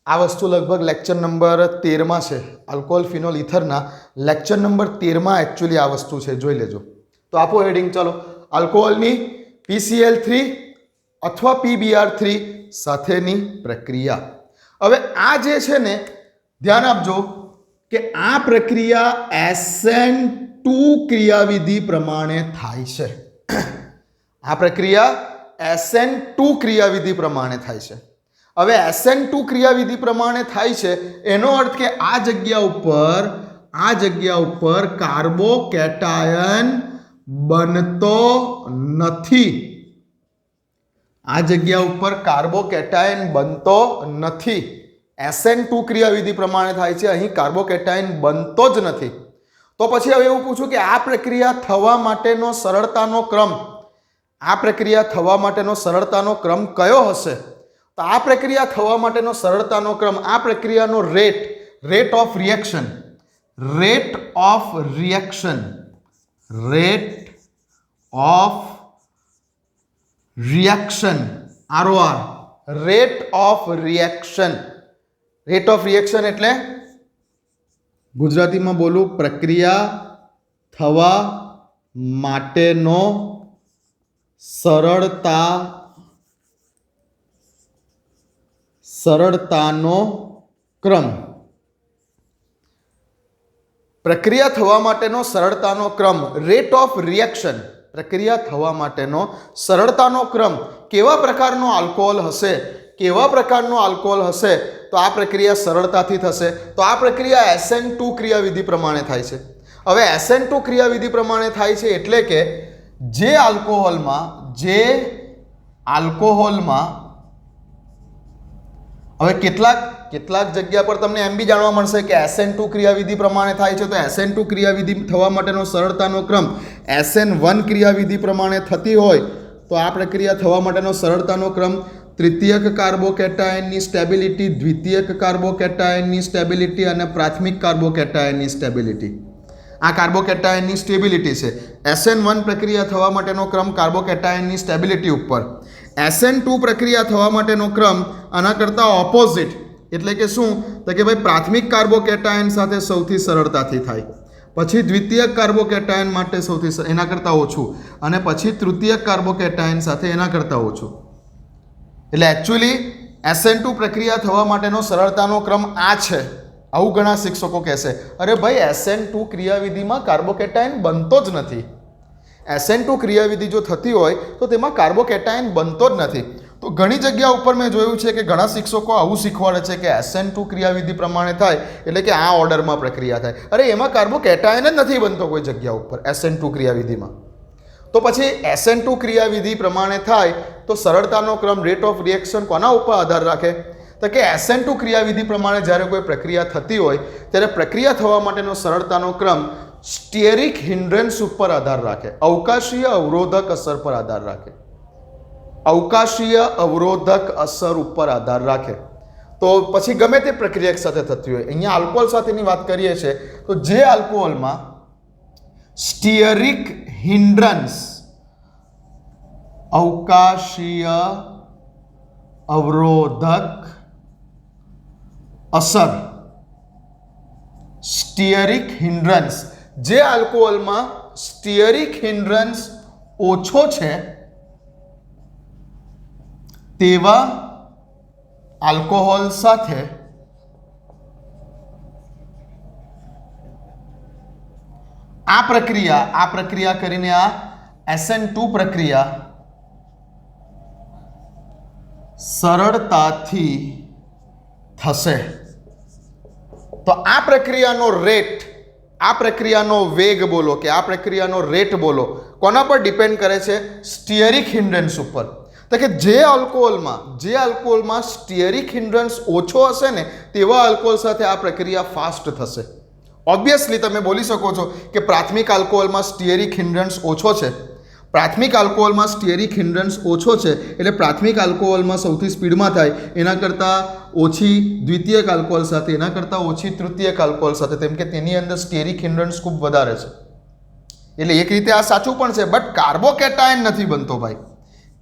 આ વસ્તુ લગભગ લેક્ચર નંબર 13માં છે. આલ્કોહોલ ફિનોલ ઇથરના લેક્ચર નંબર 13માં એકચ્યુઅલી આ વસ્તુ છે, જોઈ લેજો. તો આપો હેડિંગ. ચાલો, આલ્કોહોલની PCl3 અથવા PBr3 સાથેની પ્રક્રિયા. હવે આ જે છે ને, ધ્યાન આપજો કે આ પ્રક્રિયા SN2 ક્રિયાવિધિ પ્રમાણે થાય છે. આ પ્રક્રિયા SN2 ક્રિયાવિધિ પ્રમાણે થાય છે. હવે SN2 ક્રિયાવિધિ પ્રમાણે થાય છે એનો અર્થ કે આ જગ્યા ઉપર કાર્બોકેટાયન બનતો નથી. આ જગ્યા ઉપર કાર્બોકેટાયન બનતો નથી. SN2 ક્રિયાવિધિ પ્રમાણે થાય છે, અહીં કાર્બોકેટાયન બનતો જ નથી. તો પછી હવે એવું પૂછું કે આ પ્રક્રિયા થવા માટેનો સરળતાનો ક્રમ કયો હશે? તો આ પ્રક્રિયા થવા માટેનો સરળતાનો ક્રમ, આ પ્રક્રિયાનો rate of reaction ROR, rate of reaction એટલે ગુજરાતીમાં બોલું, પ્રક્રિયા થવા માટેનો સરળતાનો ક્રમ. પ્રક્રિયા થવા માટેનો સરળતાનો ક્રમ, રેટ ઓફ રિએક્શન. પ્રક્રિયા થવા માટેનો સરળતાનો ક્રમ. કેવા પ્રકારનો આલ્કોહોલ હશે, કેવા પ્રકારનો આલ્કોહોલ હશે તો આ પ્રક્રિયા સરળતાથી થશે. તો આ પ્રક્રિયા SN2 ક્રિયાવિધિ પ્રમાણે થાય છે. હવે SN2 ક્રિયાવિધિ પ્રમાણે થાય છે એટલે કે જે આલ્કોહોલમાં હવે કેટલાક જગ્યા પર તમને એમ બી જાણવા મળશે કે SN2 ક્રિયાવિધિ પ્રમાણે થાય છે. તો SN2 ક્રિયાવિધિ થવા માટેનો સરળતાનો ક્રમ SN1 ક્રિયાવિધિ પ્રમાણે થતી હોય તો આ પ્રક્રિયા થવા માટેનો સરળતાનો ક્રમ તૃતીયક કાર્બોકેટાયનની સ્ટેબિલિટી, દ્વિતીયક કાર્બોકેટાયનની સ્ટેબિલિટી અને પ્રાથમિક કાર્બોકેટાયનની સ્ટેબિલિટી. આ કાર્બોકેટાયનની સ્ટેબિલિટી છે. SN1 પ્રક્રિયા થવા માટેનો ક્રમ કાર્બોકેટાયનની સ્ટેબિલિટી ઉપર. SN2 પ્રક્રિયા થવા માટેનો ક્રમ આના કરતાં ઓપોઝિટ, એટલે કે શું તો કે ભાઈ પ્રાથમિક કાર્બોકેટાયન સાથે સૌથી સરળતાથી થાય, પછી દ્વિતીયક કાર્બોકેટાયન માટે સૌથી એના કરતાં ઓછું, અને પછી તૃતીયક કાર્બોકેટાયન સાથે એના કરતાં ઓછું. એટલે એકચ્યુઅલી SN2 પ્રક્રિયા થવા માટેનો સરળતાનો ક્રમ આ છે. આવું ઘણા શિક્ષકો કહેશે, અરે ભાઈ SN2 ક્રિયાવિધિમાં કાર્બોકેટાયન બનતો જ નથી. SN2 ક્રિયાવિધિ જો થતી હોય તો તેમાં કાર્બોકેટાયન બનતો જ નથી. તો ઘણી જગ્યા ઉપર મેં જોયું છે કે ઘણા શિક્ષકો આવું શીખવાડે છે કે SN2 ક્રિયાવિધિ પ્રમાણે થાય એટલે કે આ ઓર્ડરમાં પ્રક્રિયા થાય. અરે એમાં કાર્બોકેટાયન જ નથી બનતો કોઈ જગ્યા ઉપર SN2 ક્રિયાવિધિમાં. તો પછી SN2 ક્રિયાવિધિ પ્રમાણે થાય તો સરળતાનો ક્રમ, રેટ ઓફ રિએક્શન કોના ઉપર આધાર રાખે તો કે SN2 ક્રિયાવિધિ પ્રમાણે જ્યારે કોઈ પ્રક્રિયા થતી હોય ત્યારે પ્રક્રિયા થવા માટેનો સરળતાનો ક્રમ સ્ટીયરિક હિન્ડ્રન્સ ઉપર આધાર રાખે, અવકાશીય અવરોધક અસર પર આધાર રાખે. અવકાશીય અવરોધક અસર ઉપર આધાર રાખે. તો પછી ગમે તે પ્રક્રિયા સાથે થતી હોય, અહીંયા આલ્કોહોલ સાથેની વાત કરીએ છીએ તો જે આલ્કોહોલમાં સ્ટીયરિક હિન્ડ્રન્સ, અવકાશીય અવરોધક અસર, સ્ટીયરિક હિન્ડ્રન્સ, જે આલ્કોહોલમાં સ્ટીયરિક હિન્ડ્રન્સ ઓછો છે તેવા આલ્કોહોલ સાથે આ પ્રક્રિયા કરીને આ SN2 પ્રક્રિયા સરળતાથી થશે. તો આ પ્રક્રિયાનો રેટ, આ પ્રક્રિયાનો વેગ બોલો કે આ પ્રક્રિયાનો રેટ બોલો કોના પર ડિપેન્ડ કરે છે? સ્ટીયરિક હિન્ડ્રન્સ ઉપર. તો કે જે આલ્કોહોલમાં સ્ટીયરિક હિન્ડ્રન્સ ઓછો હશે ને તેવા આલ્કોહોલ સાથે આ પ્રક્રિયા ફાસ્ટ થશે. ઓબ્વિયસલી તમે બોલી શકો છો કે પ્રાથમિક આલ્કોહોલમાં સ્ટીયરિક હિન્ડ્રન્સ ઓછો છે, પ્રાથમિક આલ્કોહોલમાં સ્ટીયરિક હિન્ડ્રન્સ ઓછો છે એટલે પ્રાથમિક આલ્કોહોલમાં સૌથી સ્પીડમાં થાય, એના કરતાં ઓછી દ્વિતીયક આલ્કોહોલ સાથે, એના કરતાં ઓછી તૃતીયક આલ્કોહોલ સાથે, કેમ કે તેની અંદર સ્ટીયરિક હિન્ડ્રન્સ ખૂબ વધારે છે. એટલે એક રીતે આ સાચું પણ છે, બટ કાર્બોકેટાયન નથી બનતો ભાઈ,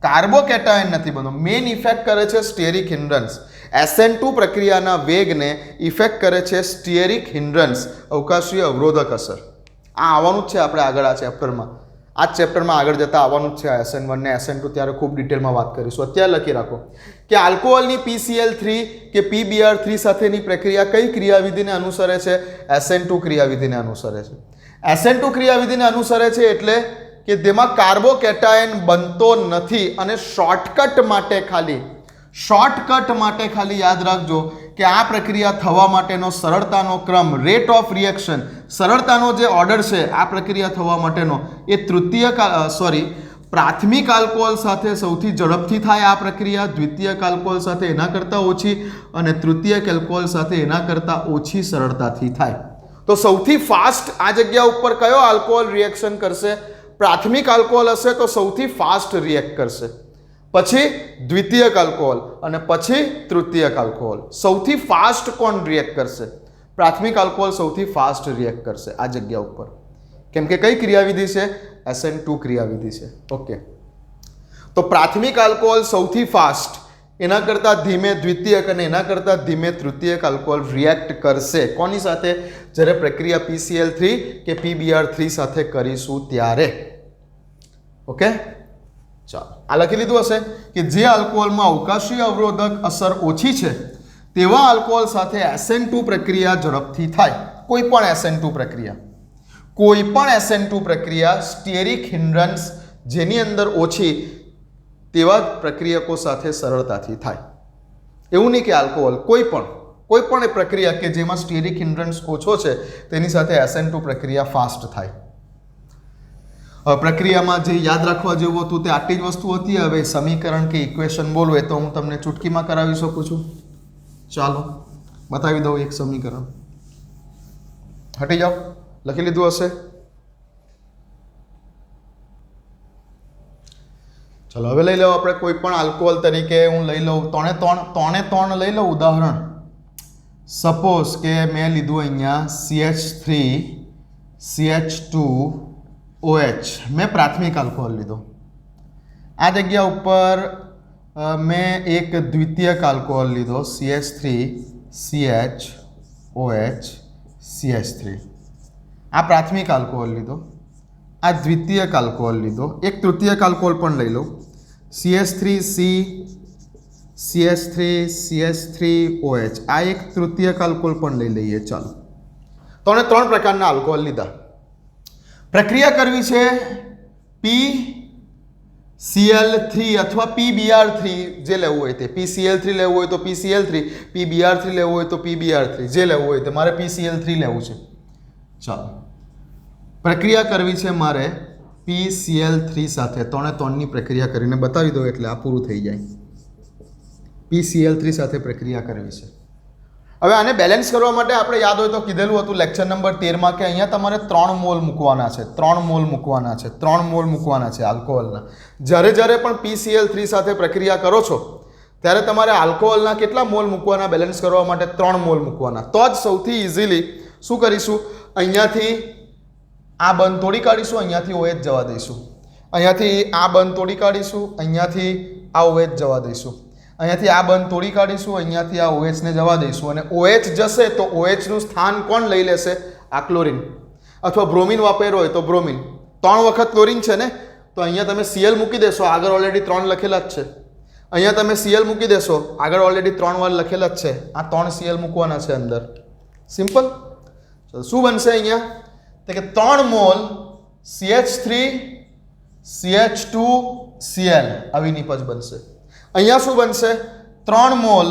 કાર્બોકેટાયન નથી બનતો. મેઇન ઇફેક્ટ કરે છે સ્ટીયરિક હિન્ડ્રન્સ. SN2 પ્રક્રિયાના વેગને ઇફેક્ટ કરે છે સ્ટીયરિક હિન્ડ્રન્સ, અવકાશીય અવરોધક અસર. આ આવવાનું જ છે આપણે આગળ આ ચેપ્ટરમાં. આ ચેપ્ટરમાં આગળ જતાં આવવાનું જ છે SN1 ને SN2, ત્યારે ખૂબ ડિટેલમાં વાત કરીશું. અત્યારે લખી રાખો કે આલ્કોહોલની PCl3 કે PBr3 સાથેની પ્રક્રિયા કઈ ક્રિયાવિધિને અનુસરે છે? SN2 ક્રિયાવિધિને અનુસરે છે. SN2 ક્રિયાવિધિને અનુસરે છે એટલે કે તેમાં કાર્બોકેટાયન બનતો નથી અને શોર્ટકટ માટે ખાલી યાદ રાખજો કે આ પ્રક્રિયા થવા માટેનો સરળતાનો ક્રમ, રેટ ઓફ રિએક્શન, સરળતાનો જે ઓર્ડર છે આ પ્રક્રિયા થવા માટેનો એ પ્રાથમિક આલ્કોહોલ સાથે સૌથી ઝડપથી થાય આ પ્રક્રિયા, દ્વિતીયક આલ્કોહોલ સાથે એના કરતાં ઓછી અને તૃતીયક આલ્કોહોલ સાથે એના કરતાં ઓછી સરળતાથી થાય. તો સૌથી ફાસ્ટ આ જગ્યા ઉપર કયો આલ્કોહોલ રિએક્શન કરશે? પ્રાથમિક આલ્કોહોલ હશે તો સૌથી ફાસ્ટ રિએક્ટ કરશે, પછી દ્વિતીયક આલ્કોહોલ અને પછી તૃતીયક આલ્કોહોલ. સૌથી ફાસ્ટ કોણ રિએક્ટ કરશે? પ્રાથમિક આલ્કોહોલ સૌથી ફાસ્ટ રિએક્ટ કરશે આ જગ્યા ઉપર, કેમ કે કઈ ક્રિયાવિધિ છે? SN2 ક્રિયાવિધિ છે. ઓકે, તો પ્રાથમિક આલ્કોહોલ સૌથી ફાસ્ટ, એના કરતાં ધીમે દ્વિતીયક અને એના કરતાં ધીમે તૃતીયક આલ્કોહોલ રિએક્ટ કરશે. કોની સાથે? જ્યારે પ્રક્રિયા PCl3 કે PBr3 સાથે કરીશું ત્યારે. ઓકે, ચાલો આ લખી લીધું હશે કે જે આલ્કોહોલમાં અવકાશીય અવરોધક અસર ઓછી છે તેવા આલ્કોહોલ સાથે SN2 પ્રક્રિયા ઝડપથી થાય. કોઈ પણ SN2 પ્રક્રિયા, કોઈ પણ SN2 પ્રક્રિયા સ્ટેરિક હિન્ડ્રન્સ જેની અંદર ઓછી તેવા પ્રક્રિયકો સાથે સરળતાથી થાય. એવું નહીં કે આલ્કોહોલ, કોઈ પણ એ પ્રક્રિયા કે જેમાં સ્ટેરિક હિન્ડ્રન્સ ઓછો છે તેની સાથે SN2 પ્રક્રિયા ફાસ્ટ થાય. પ્રક્રિયામાં જે યાદ રાખવા જેવું હતું તે આટલી જ વસ્તુ હતી. હવે સમીકરણ કે ઇક્વેશન બોલવું એ તો હું તમને ચૂટકીમાં કરાવી શકું છું. ચાલો બતાવી દઉં એક સમીકરણ. હટી જાઓ, લખી લીધું હશે. ચલો હવે લઈ લો આપણે કોઈ પણ આલ્કોહોલ તરીકે હું લઈ લઉં ત્રણે લઈ લઉં ઉદાહરણ. સપોઝ કે મેં લીધું અહીંયા CH3CH2OH, મેં પ્રાથમિક આલ્કોહોલ લીધો. આ જગ્યા ઉપર મેં એક દ્વિતીયક આલ્કોહોલ લીધો CH3CH2OH આ પ્રાથમિક આલ્કોહોલ લીધો. આ દ્વિતીયક આલ્કોહોલ લીધો. એક તૃતીયક આલ્કોહોલ પણ લઈ લો CH3CH3OH આ એક તૃતીયક આલ્કોહોલ પણ લઈ લઈએ. ચાલો ત્રણ પ્રકારના આલ્કોહોલ લીધા. પ્રક્રિયા કરવી છે PCl3 અથવા PBr3 જે લેવું હોય તે. PCl3 લેવું હોય તો PCl3, PBr3 લેવું હોય તો PBr3, જે લેવું હોય તે. મારે PCl3 લેવું છે. ચાલો પ્રક્રિયા કરવી છે મારે PCl3 સાથે. ત્રણની પ્રક્રિયા કરીને બતાવી દો એટલે આ પૂરું થઈ જાય. PCl3 સાથે પ્રક્રિયા કરવી છે. હવે આને બેલેન્સ કરવા માટે આપણે યાદ હોય તો કીધેલું હતું લેક્ચર નંબર 13 કે અહીંયા તમારે 3 મોલ મૂકવાના છે. 3 મોલ મૂકવાના છે આલ્કોહોલના. જ્યારે પણ PCl3 સાથે પ્રક્રિયા કરો છો ત્યારે તમારે આલ્કોહોલના કેટલા મોલ મૂકવાના બેલેન્સ કરવા માટે? 3 મોલ મૂકવાના. તો જ સૌથી ઇઝીલી શું કરીશું, અહીંયાથી આ બંધ તોડી કાઢીશું, અહીંયાથી OH જવા દઈશું. અહીંયાથી આ બંધ તોડી કાઢીશું, અહીંયાથી આ OH જવા દઈશું. અહીંયાથી આ બંધ તોડી કાઢીશું, અહીંયાથી આ OH ને જવા દઈશું. અને OH જશે તો OH નું સ્થાન કોણ લઈ લેશે? આ ક્લોરીન અથવા બ્રોમિન વાપર્યો હોય તો બ્રોમિન. 3 વખત ક્લોરીન છે ને, તો અહીંયા તમે Cl મૂકી દેશો, આગળ ઓલરેડી 3 લખેલા જ છે. અહીંયા તમે Cl મૂકી દેશો, આગળ ઓલરેડી 3 વાર લખેલા જ છે. આ 3 Cl મૂકવાના છે અંદર. સિમ્પલ. ચલો શું બનશે અહીંયા? તો કે 3 મોલ CH3CH2Cl આવી નિપજ બનશે. અહીંયા શું બનશે? 3 મોલ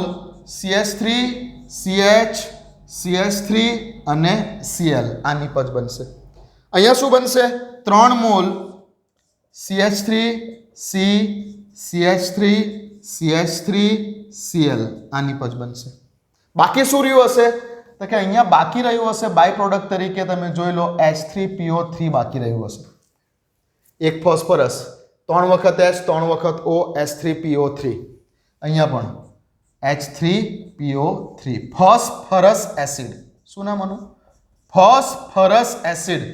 CH3CH3 અને Cl આ નિપજ બનશે. અહીંયા શું બનશે? 3 મોલ CH3CH3CH3Cl આ નિપજ બનશે. બાકી શું રહ્યું હશે? તો કે અહીંયા બાકી રહ્યું હશે બાય પ્રોડક્ટ તરીકે તમે જોઈ લો H3PO3 બાકી રહ્યું હશે. એક ફોસ્ફરસ, 3 વખત H, 3 વખત O, H3PO3. અહીંયા પણ H3PO3 ફોસ્ફરસ એસિડ. શું નામ આનું? Phosphorus acid.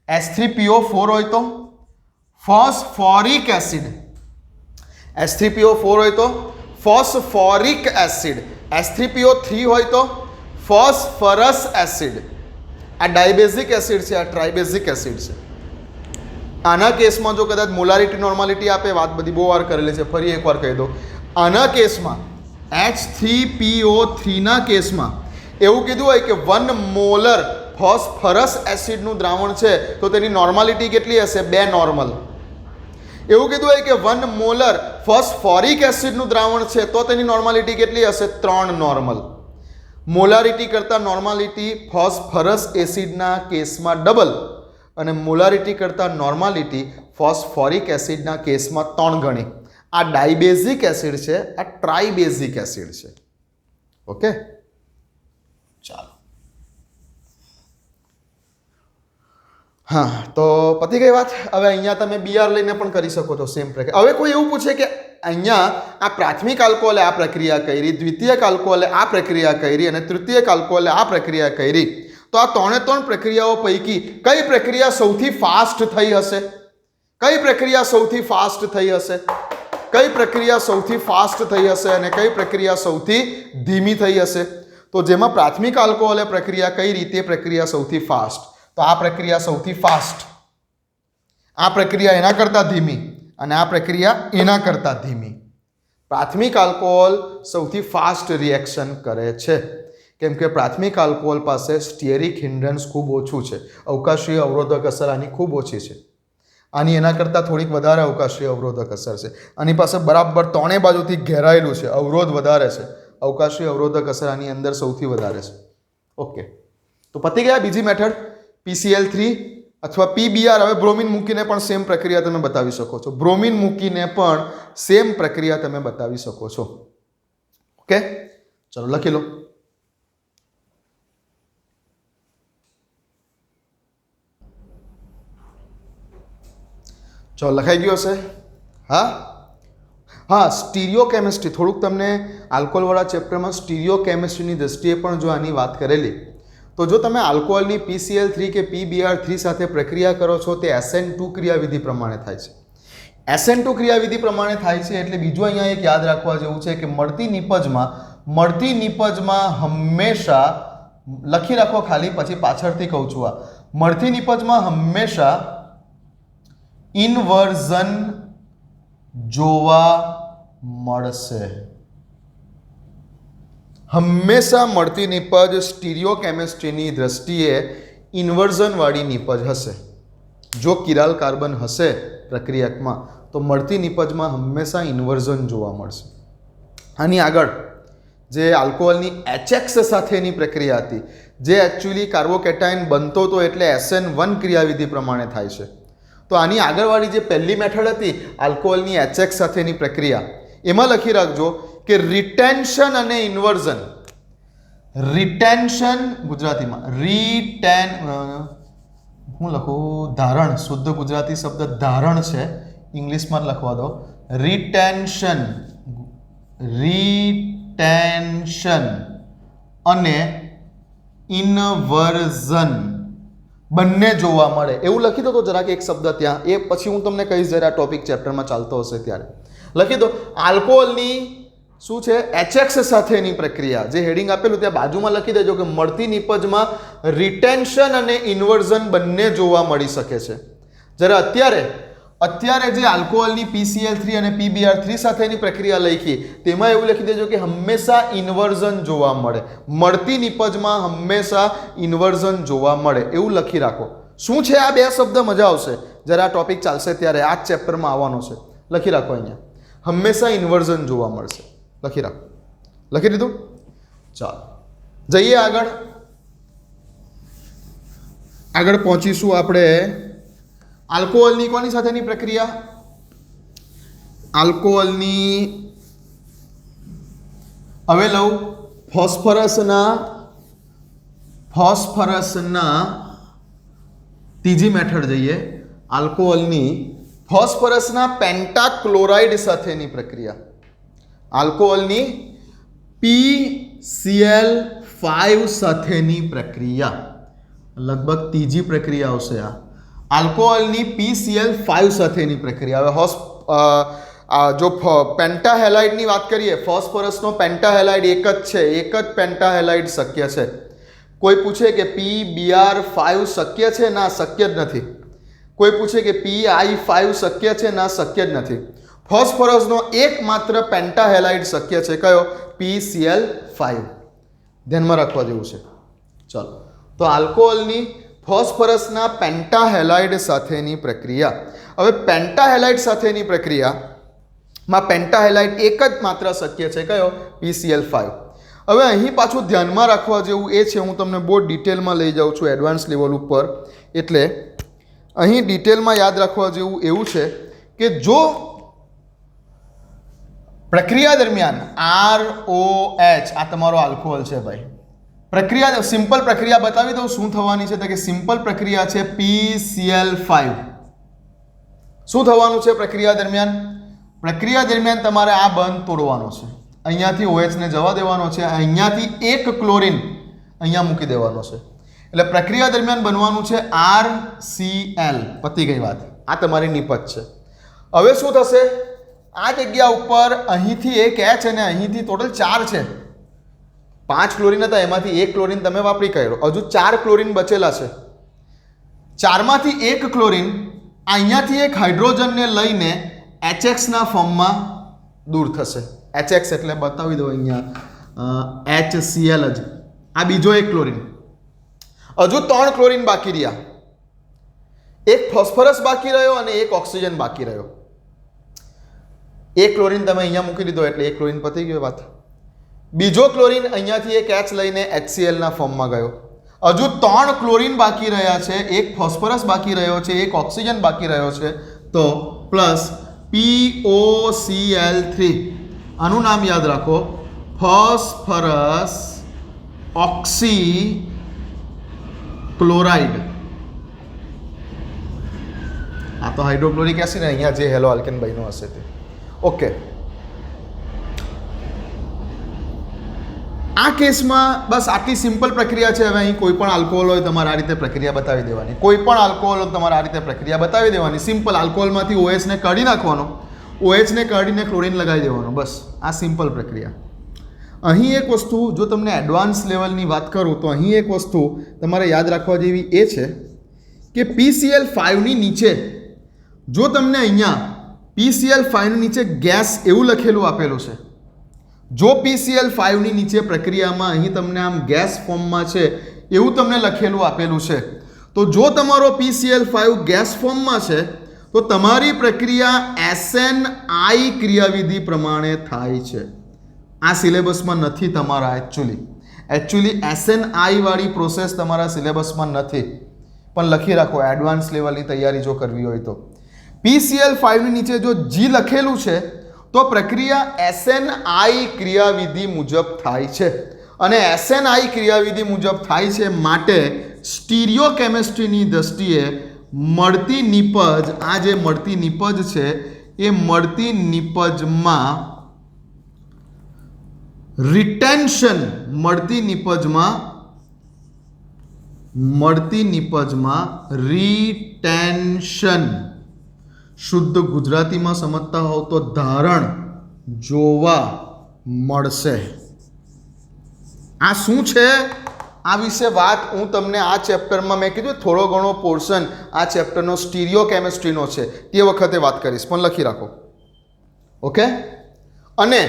H3PO4 હોય તો ફોસ્ફોરિક એસિડ. H3PO4 હોય તો ફોસ્ફોરિક એસિડ. H3PO3 હોય તો ફોસ્ફરસ એસિડ. આ ડાયબેઝિક એસિડ છે, આ ટ્રાઇબેઝિક એસિડ છે. આના કેસમાં જો કદાચ મોલારિટી નોર્માલિટી આપે, વાત બધી બહુ વાર કરેલી છે, ફરી એકવાર કહી દો. આના કેસમાં H3PO3 ના કેસમાં એવું કીધું હોય કે 1 મોલર ફોસ્ફરસ એસિડનું દ્રાવણ છે તો તેની નોર્માલિટી કેટલી હશે? 2 નોર્મલ. એવું કીધું હોય કે 1 મોલર ફોસ્ફોરિક એસિડનું દ્રાવણ છે તો તેની નોર્માલિટી કેટલી હશે? 3 નોર્મલ. મોલારિટી કરતાં નોર્માલિટી ફોસ્ફરસ એસિડના કેસમાં ડબલ અને મોલારિટી કરતાં નોર્માલિટી ફોસ્ફોરિક એસિડના કેસમાં 3 ગણી. આ ડાયબેઝિક એસિડ છે, આ ટ્રાઇબેઝિક એસિડ છે. ઓકે, ચાલો. હા, તો પતી ગઈ વાત. હવે અહીંયા તમે BR લઈને પણ કરી શકો છો સેમ પ્રક્રિયા. હવે કોઈ એવું પૂછે કે અહીંયા આ પ્રાથમિક આલ્કોહોલે આ પ્રક્રિયા કરી, દ્વિતીયક આલ્કોહોલે આ પ્રક્રિયા કરી અને તૃતીયક આલ્કોહોલે આ પ્રક્રિયા કરી, તો આ 3 પ્રક્રિયાઓ પૈકી કઈ પ્રક્રિયા સૌથી ફાસ્ટ થઈ હશે? કઈ પ્રક્રિયા સૌથી ફાસ્ટ થઈ હશે? કઈ પ્રક્રિયા સૌથી ફાસ્ટ થઈ હશે અને કઈ પ્રક્રિયા સૌથી ધીમી થઈ હશે? તો જેમાં પ્રાથમિક આલ્કોહોલે પ્રક્રિયા કઈ રીતે પ્રક્રિયા સૌથી ફાસ્ટ, તો આ પ્રક્રિયા સૌથી ફાસ્ટ. આ પ્રક્રિયા એના કરતાં ધીમી અને આ પ્રક્રિયા એના કરતાં ધીમી. પ્રાથમિક આલ્કોહોલ સૌથી ફાસ્ટ રિએક્શન કરે છે, કેમ કે પ્રાથમિક આલ્કોહોલ પાસે સ્ટીયરિક હિન્ડ્રન્સ ખૂબ ઓછું છે, અવકાશીય અવરોધક અસર આની ખૂબ ઓછી છે, આની એના કરતાં થોડીક વધારે અવકાશીય અવરોધક અસર છે, આની પાસે બરાબર ત્રણેય બાજુથી ઘેરાયેલું છે, અવરોધ વધારે છે, અવકાશીય અવરોધક અસર આની અંદર સૌથી વધારે છે. ઓકે, તો પતી ગયા બીજી મેથડ PCl3 અથવા PBr. હવે બ્રોમિન મૂકીને પણ સેમ પ્રક્રિયા તમે બતાવી શકો છો, બ્રોમિન મૂકીને પણ સેમ પ્રક્રિયા તમે બતાવી શકો છો. ઓકે, ચલો લખી લો. ચલો લખાઈ ગયું હશે? હા, સ્ટીરિયો કેમિસ્ટ્રી થોડુંક તમને આલ્કોહોલવાળા ચેપ્ટરમાં સ્ટીરિયો કેમિસ્ટ્રીની દ્રષ્ટિએ પણ જો આની વાત કરેલી, તો જો તમે આલ્કોહોલની PCl3 કે PBr3 સાથે પ્રક્રિયા કરો છો તે SN2 ક્રિયાવિધિ પ્રમાણે થાય છે. SN2 ક્રિયાવિધિ પ્રમાણે થાય છે એટલે બીજું અહીંયા એક યાદ રાખવા જેવું છે કે મળતી નિપજમાં હંમેશા લખી રાખો, ખાલી પછી પાછળથી કહું છું, આ મળતી નિપજમાં હંમેશા ઇન્વર્ઝન જોવા મળશે. હંમેશા મળતી નિપજ સ્ટીરિયો કેમિસ્ટ્રીની દ્રષ્ટિએ ઇન્વર્ઝનવાળી નિપજ હશે. જો કિરાલ કાર્બન હશે પ્રક્રિયકમાં તો મળતી નિપજમાં હંમેશા ઇન્વર્ઝન જોવા મળશે. આની આગળ જે આલ્કોહોલની HX સાથેની પ્રક્રિયા હતી, જે એકચ્યુઅલી કાર્બોકેટાઇન બનતો હતો એટલે SN1 ક્રિયાવિધિ પ્રમાણે થાય છે. તો આની આગળવાળી જે પહેલી મેથડ હતી આલ્કોહોલની HX સાથેની પ્રક્રિયા, એમાં લખી રાખજો કે રિટેન્શન અને ઇન્વર્ઝન, રિટેન્શન ગુજરાતીમાં હું લખું ધારણ, શુદ્ધ ગુજરાતી શબ્દ ધારણ છે, ઇંગ્લિશમાં લખવા દો. રિટેન્શન અને ઇન્વર્ઝન બંને જોવા મળે એવું લખી દો. તો જરાક એક શબ્દ ત્યાં, એ પછી હું તમને કહીશ જ્યારે આ ટોપિક ચેપ્ટરમાં ચાલતો હશે ત્યારે લખી દો. આલ્કોહોલની શું છે HX સાથેની પ્રક્રિયા, જે હેડિંગ આપેલું ત્યાં બાજુમાં લખી દેજો કે મળતી નિપજમાં રિટેન્શન અને ઇન્વર્ઝન બંને જોવા મળી શકે છે. જ્યારે અત્યારે જે આલ્કોહોલની PCl3 અને PBr3 સાથેની પ્રક્રિયા લખી તેમાં એવું લખી દેજો કે હંમેશા ઇન્વર્ઝન જોવા મળે, મળતી નિપજમાં હંમેશા ઇન્વર્ઝન જોવા મળે એવું લખી રાખો. શું છે આ બે શબ્દ? મજા આવશે જ્યારે આ ટોપિક ચાલશે ત્યારે, આ જ ચેપ્ટરમાં આવવાનો છે. લખી રાખો અહીંયા, હંમેશા ઇન્વર્ઝન જોવા મળશે. લખી રાખો. લખી દીધું? ચાલો જઈએ આગળ પહોંચીશું આપણે આલ્કોહોલની કોની સાથેની પ્રક્રિયા? આલ્કોહોલની હવે લઉં ફોસ્ફરસના ત્રીજી મેથડ જઈએ. આલ્કોહોલની ફોસ્ફરસના પેન્ટાક્લોરાઇડ સાથેની પ્રક્રિયા, આલ્કોહોલની PCl5 સાથેની પ્રક્રિયા, લગભગ ત્રીજી પ્રક્રિયા આવશે આ આલ્કોહોલની PCl5 સાથેની પ્રક્રિયા. હવે જો પેન્ટાહેલાઇડની વાત કરીએ, ફોસ્ફરસનો પેન્ટાહેલાઇડ એક જ છે, એક જ પેન્ટાહેલાઇડ શક્ય છે. કોઈ પૂછે કે PBr5 શક્ય છે? ના, શક્ય જ નથી. કોઈ પૂછે કે PI5 શક્ય છે? ના, શક્ય જ નથી. ફોસ્ફરસનો એકમાત્ર પેન્ટાહેલાઇડ શક્ય છે, કયો? PCl5. ધ્યાનમાં રાખવા જેવું છે. ચલો, તો આલ્કોહોલની ફોસ્ફરસના પેન્ટાહેલાઇડ સાથેની પ્રક્રિયા. હવે પેન્ટાહેલાઇડ સાથેની પ્રક્રિયામાં પેન્ટાહેલાઇડ એક જ માત્ર શક્ય છે, કયો? PCl5. હવે અહીં પાછું ધ્યાનમાં રાખવા જેવું એ છે, હું તમને બહુ ડિટેલમાં લઈ જાઉં છું એડવાન્સ લેવલ ઉપર, એટલે અહીં ડિટેલમાં યાદ રાખવા જેવું એવું છે કે જો પ્રક્રિયા દરમિયાન ROH, આ તમારો આલ્કોહોલ છે ભાઈ, પ્રક્રિયા સિમ્પલ પ્રક્રિયા બતાવી દઉં શું થવાની છે. તો કે સિમ્પલ પ્રક્રિયા છે PCl5. શું થવાનું છે પ્રક્રિયા દરમિયાન? પ્રક્રિયા દરમિયાન તમારે આ બંધ તોડવાનો છે, અહીંયાથી OH ને જવા દેવાનો છે, અહીંયાથી એક ક્લોરીન અહીંયા મૂકી દેવાનો છે. એટલે પ્રક્રિયા દરમિયાન બનવાનું છે RCl. પતી ગઈ વાત. આ તમારી નિપજ છે. હવે શું થશે? આ જગ્યા ઉપર અહીંથી એક H અને અહીંથી ટોટલ 4 છે. 5 ક્લોરીન હતા, એમાંથી એક ક્લોરીન તમે વાપરી કાઢ્યો, હજુ 4 ક્લોરીન બચેલા છે. 4માંથી એક ક્લોરીન અહીંયાથી એક હાઇડ્રોજનને લઈને HX ના ફોર્મમાં દૂર થશે. HX એટલે બતાવી દો અહીંયા HCl જ, આ બીજો એક ક્લોરીન. હજુ 3 ક્લોરીન બાકી રહ્યા, એક ફોસ્ફરસ બાકી રહ્યો અને એક ઓક્સિજન બાકી રહ્યો. એક ક્લોરીન તમે અહીંયા મૂકી દીધો એટલે એક ક્લોરીન પતી ગયો વાત. બીજો ક્લોરીન અહીંયાથી એક H લઈને HCl ના ફોર્મમાં ગયો. હજુ 3 ક્લોરીન બાકી રહ્યા છે, એક ફોસ્ફરસ બાકી રહ્યો છે, એક ઓક્સિજન બાકી રહ્યો છે, તો પ્લસ POCl3. આનું નામ યાદ રાખો, ફોસ્ફરસ ઓક્સી ક્લોરાઇડ. આ તો હાઇડ્રોક્લોરિક એસિડ, અહીંયા જે હેલો આલ્કેન બન્યો હશે તે. ઓકે, આ કેસમાં બસ આટલી સિમ્પલ પ્રક્રિયા છે. હવે અહીં કોઈ પણ આલ્કોહોલ હોય તમારે આ રીતે પ્રક્રિયા બતાવી દેવાની. કોઈ પણ આલ્કોહોલ હોય તમારે આ રીતે પ્રક્રિયા બતાવી દેવાની. સિમ્પલ આલ્કોહોલમાંથી OH ને કાઢી નાખવાનો, OH ને કાઢીને ક્લોરીન લગાવી દેવાનો, બસ આ સિમ્પલ પ્રક્રિયા. અહીં એક વસ્તુ, જો તમને એડવાન્સ લેવલની વાત કરું તો અહીં એક વસ્તુ તમારે યાદ રાખવા જેવી એ છે કે PCl5ની નીચે જો તમને અહીંયા PCl5ની નીચે ગેસ એવું લખેલું આપેલું છે, જો PCl5ની નીચે પ્રક્રિયામાં અહીં તમને આમ ગેસ ફોર્મમાં છે એવું તમને લખેલું આપેલું છે, તો જો તમારો PCl5 ગેસ ફોર્મમાં છે તો તમારી પ્રક્રિયા SNI ક્રિયાવિધિ પ્રમાણે થાય છે. આ સિલેબસમાં નથી તમારા એકચ્યુઅલી SNI વાળી પ્રોસેસ તમારા સિલેબસમાં નથી, પણ લખી રાખો એડવાન્સ લેવલની તૈયારી જો કરવી હોય તો. PCl5ની નીચે જો G લખેલું છે તો પ્રક્રિયા SNI ક્રિયાવિધિ મુજબ થાય છે, અને SNI ક્રિયાવિધિ મુજબ થાય છે માટે સ્ટીરિયો કેમિસ્ટ્રીની દ્રષ્ટિએ મળતી નિપજ, આ જે મળતી નિપજ છે એ મળતી નિપજમાં રિટેન્શન, મળતી નિપજમાં રિટેન્શન, શુદ્ધ ગુજરાતીમાં સમજતા હોવ તો ધારણ જોવા મળશે. આ શું છે, આ વિશે વાત હું તમને આ ચેપ્ટરમાં, મેં કીધું થોડો ઘણો પોર્શન આ ચેપ્ટરનો સ્ટીરિયો કેમિસ્ટ્રીનો છે તે વખતે વાત કરીશ, પણ લખી રાખો. ઓકે, અને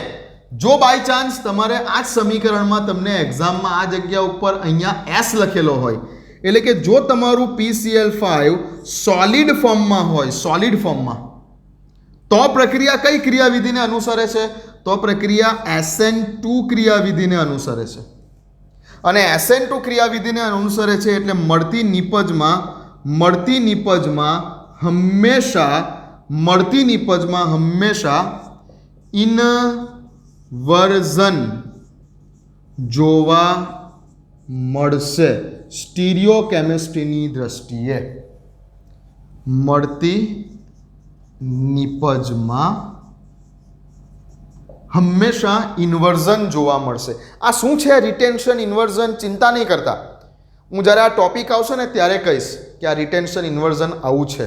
જો બાય ચાન્સ તમારે આ જ સમીકરણમાં તમને એક્ઝામમાં આ જગ્યા ઉપર અહીંયા S લખેલો હોય, એટલે કે જો તમારું PCl5 સોલિડ ફોર્મમાં હોય, સોલિડ ફોર્મમાં, તો પ્રક્રિયા કઈ ક્રિયાવિધિને અનુસરે છે? તો પ્રક્રિયા SN2 ક્રિયાવિધિને અનુસરે છે. અને SN2 ક્રિયાવિધિને અનુસરે છે એટલે મળતી નિપજમાં હંમેશા ઇન્વર્ઝન જોવા મળશે. સ્ટીરિયો કેમિસ્ટ્રીની દ્રષ્ટિએ મળતી નિપજમાં હંમેશા ઇન્વર્ઝન જોવા મળશે. આ શું છે રિટેન્શન, ઇન્વર્ઝન? ચિંતા નહીં કરતા, હું જ્યારે આ ટોપિક આવશે ને ત્યારે કહીશ કે આ રિટેન્શન, ઇન્વર્ઝન આવું છે.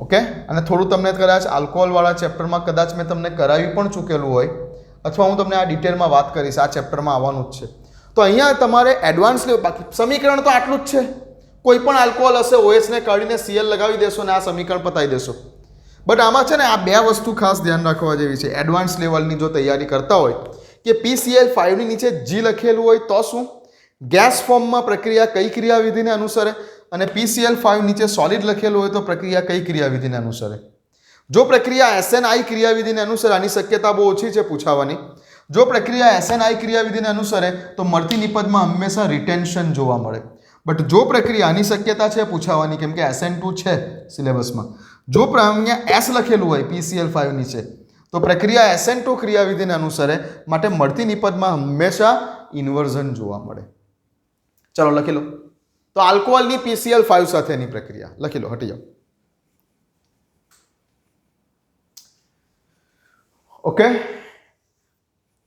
ઓકે, અને થોડું તમને કદાચ આલ્કોહોલવાળા ચેપ્ટરમાં કદાચ મેં તમને કરાવી પણ ચૂકેલું હોય, અથવા હું તમને આ ડિટેલમાં વાત કરીશ, આ ચેપ્ટરમાં આવવાનું જ છે. તો અહીંયા તમારે એડવાન્સ લેવું. બાકી સમીકરણ તો આટલું જ છે. કોઈ પણ આલ્કોહોલ હશે, OH ને કાઢીને Cl લગાવી દેશો ને આ સમીકરણ પતાવી દેશો. બટ આમાં છે ને આ બે વસ્તુ ખાસ ધ્યાન રાખવા જેવી છે એડવાન્સ લેવલની જો તૈયારી કરતા હોય, કે PCl5ની નીચે G લખેલું હોય તો શું, ગેસ ફોર્મમાં પ્રક્રિયા કઈ ક્રિયાવિધિને અનુસરે, અને PCl5 નીચે સોલિડ લખેલું હોય તો પ્રક્રિયા કઈ ક્રિયાવિધિને અનુસરે. જો પ્રક્રિયા SNI ક્રિયાવિધિને અનુસરે, આની શક્યતા બહુ ઓછી છે પૂછાવાની. જો પ્રક્રિયા SNI ક્રિયાવિધિને અનુસરે તો મળતી નિપજમાં હંમેશા રિટેન્શન જોવા મળે. બટ જો પ્રક્રિયા, આની શક્યતા છે પૂછાવાની કેમ કે SN2 છે સિલેબસમાં. જો અહીંયા S લખેલું હોય PCl5 નીચે તો પ્રક્રિયા SN2 ક્રિયાવિધિને અનુસરે, માટે મળતી નિપજમાં હંમેશા ઇન્વર્ઝન જોવા મળે. ચાલો લખી લો. તો આલ્કોહોલની PCl5 સાથેની પ્રક્રિયા લખી લો, હટી જાઓ. ઓકે,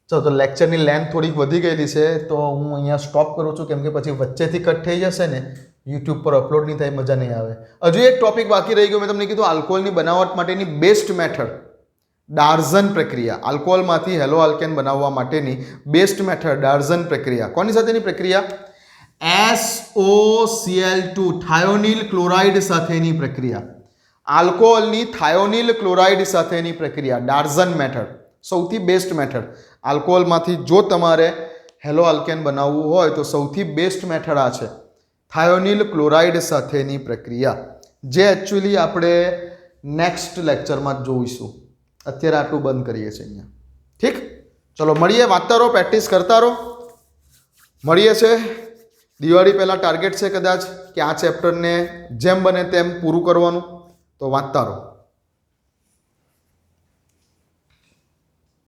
ચાલો તો લેક્ચરની લેન્થ થોડીક વધી ગયેલી છે તો હું અહીંયા સ્ટોપ કરું છું, કેમ કે પછી વચ્ચેથી કટ થઈ જશે ને, યુટ્યુબ પર અપલોડ નહીં થાય, મજા નહીં આવે. હજુ એક ટોપિક બાકી રહી ગયો. મેં તમને કીધું આલ્કોહોલની બનાવટ માટેની બેસ્ટ મેથડ ડાર્ઝન પ્રક્રિયા. આલ્કોહોલમાંથી હેલો આલ્કેન બનાવવા માટેની બેસ્ટ મેથડ ડાર્ઝન પ્રક્રિયા. કોની સાથેની પ્રક્રિયા? SOCl2 થાયોનિલ ક્લોરાઇડ સાથેની પ્રક્રિયા. આલ્કોહોલની થાયોનિલ ક્લોરાઇડ સાથેની પ્રક્રિયા ડાર્ઝન મેથડ. સૌથી બેસ્ટ મેથડ આલ્કોહોલમાંથી જો તમારે હેલો આલ્કેન બનાવવું હોય તો સૌથી બેસ્ટ મેથડ આ છે, થાયોનિલ ક્લોરાઇડ સાથેની પ્રક્રિયા, જે એકચ્યુઅલી આપણે નેક્સ્ટ લેક્ચરમાં જ જોઈશું. અત્યારે આટલું બંધ કરીએ છીએ અહીંયા. ઠીક, ચલો મળીએ, વાંચતા રહો, પ્રેક્ટિસ કરતા રહો. મળીએ છે દિવાળી પહેલાં. ટાર્ગેટ છે કદાચ કે આ ચેપ્ટરને જેમ બને તેમ પૂરું કરવાનું, તો વાંચતા રહો.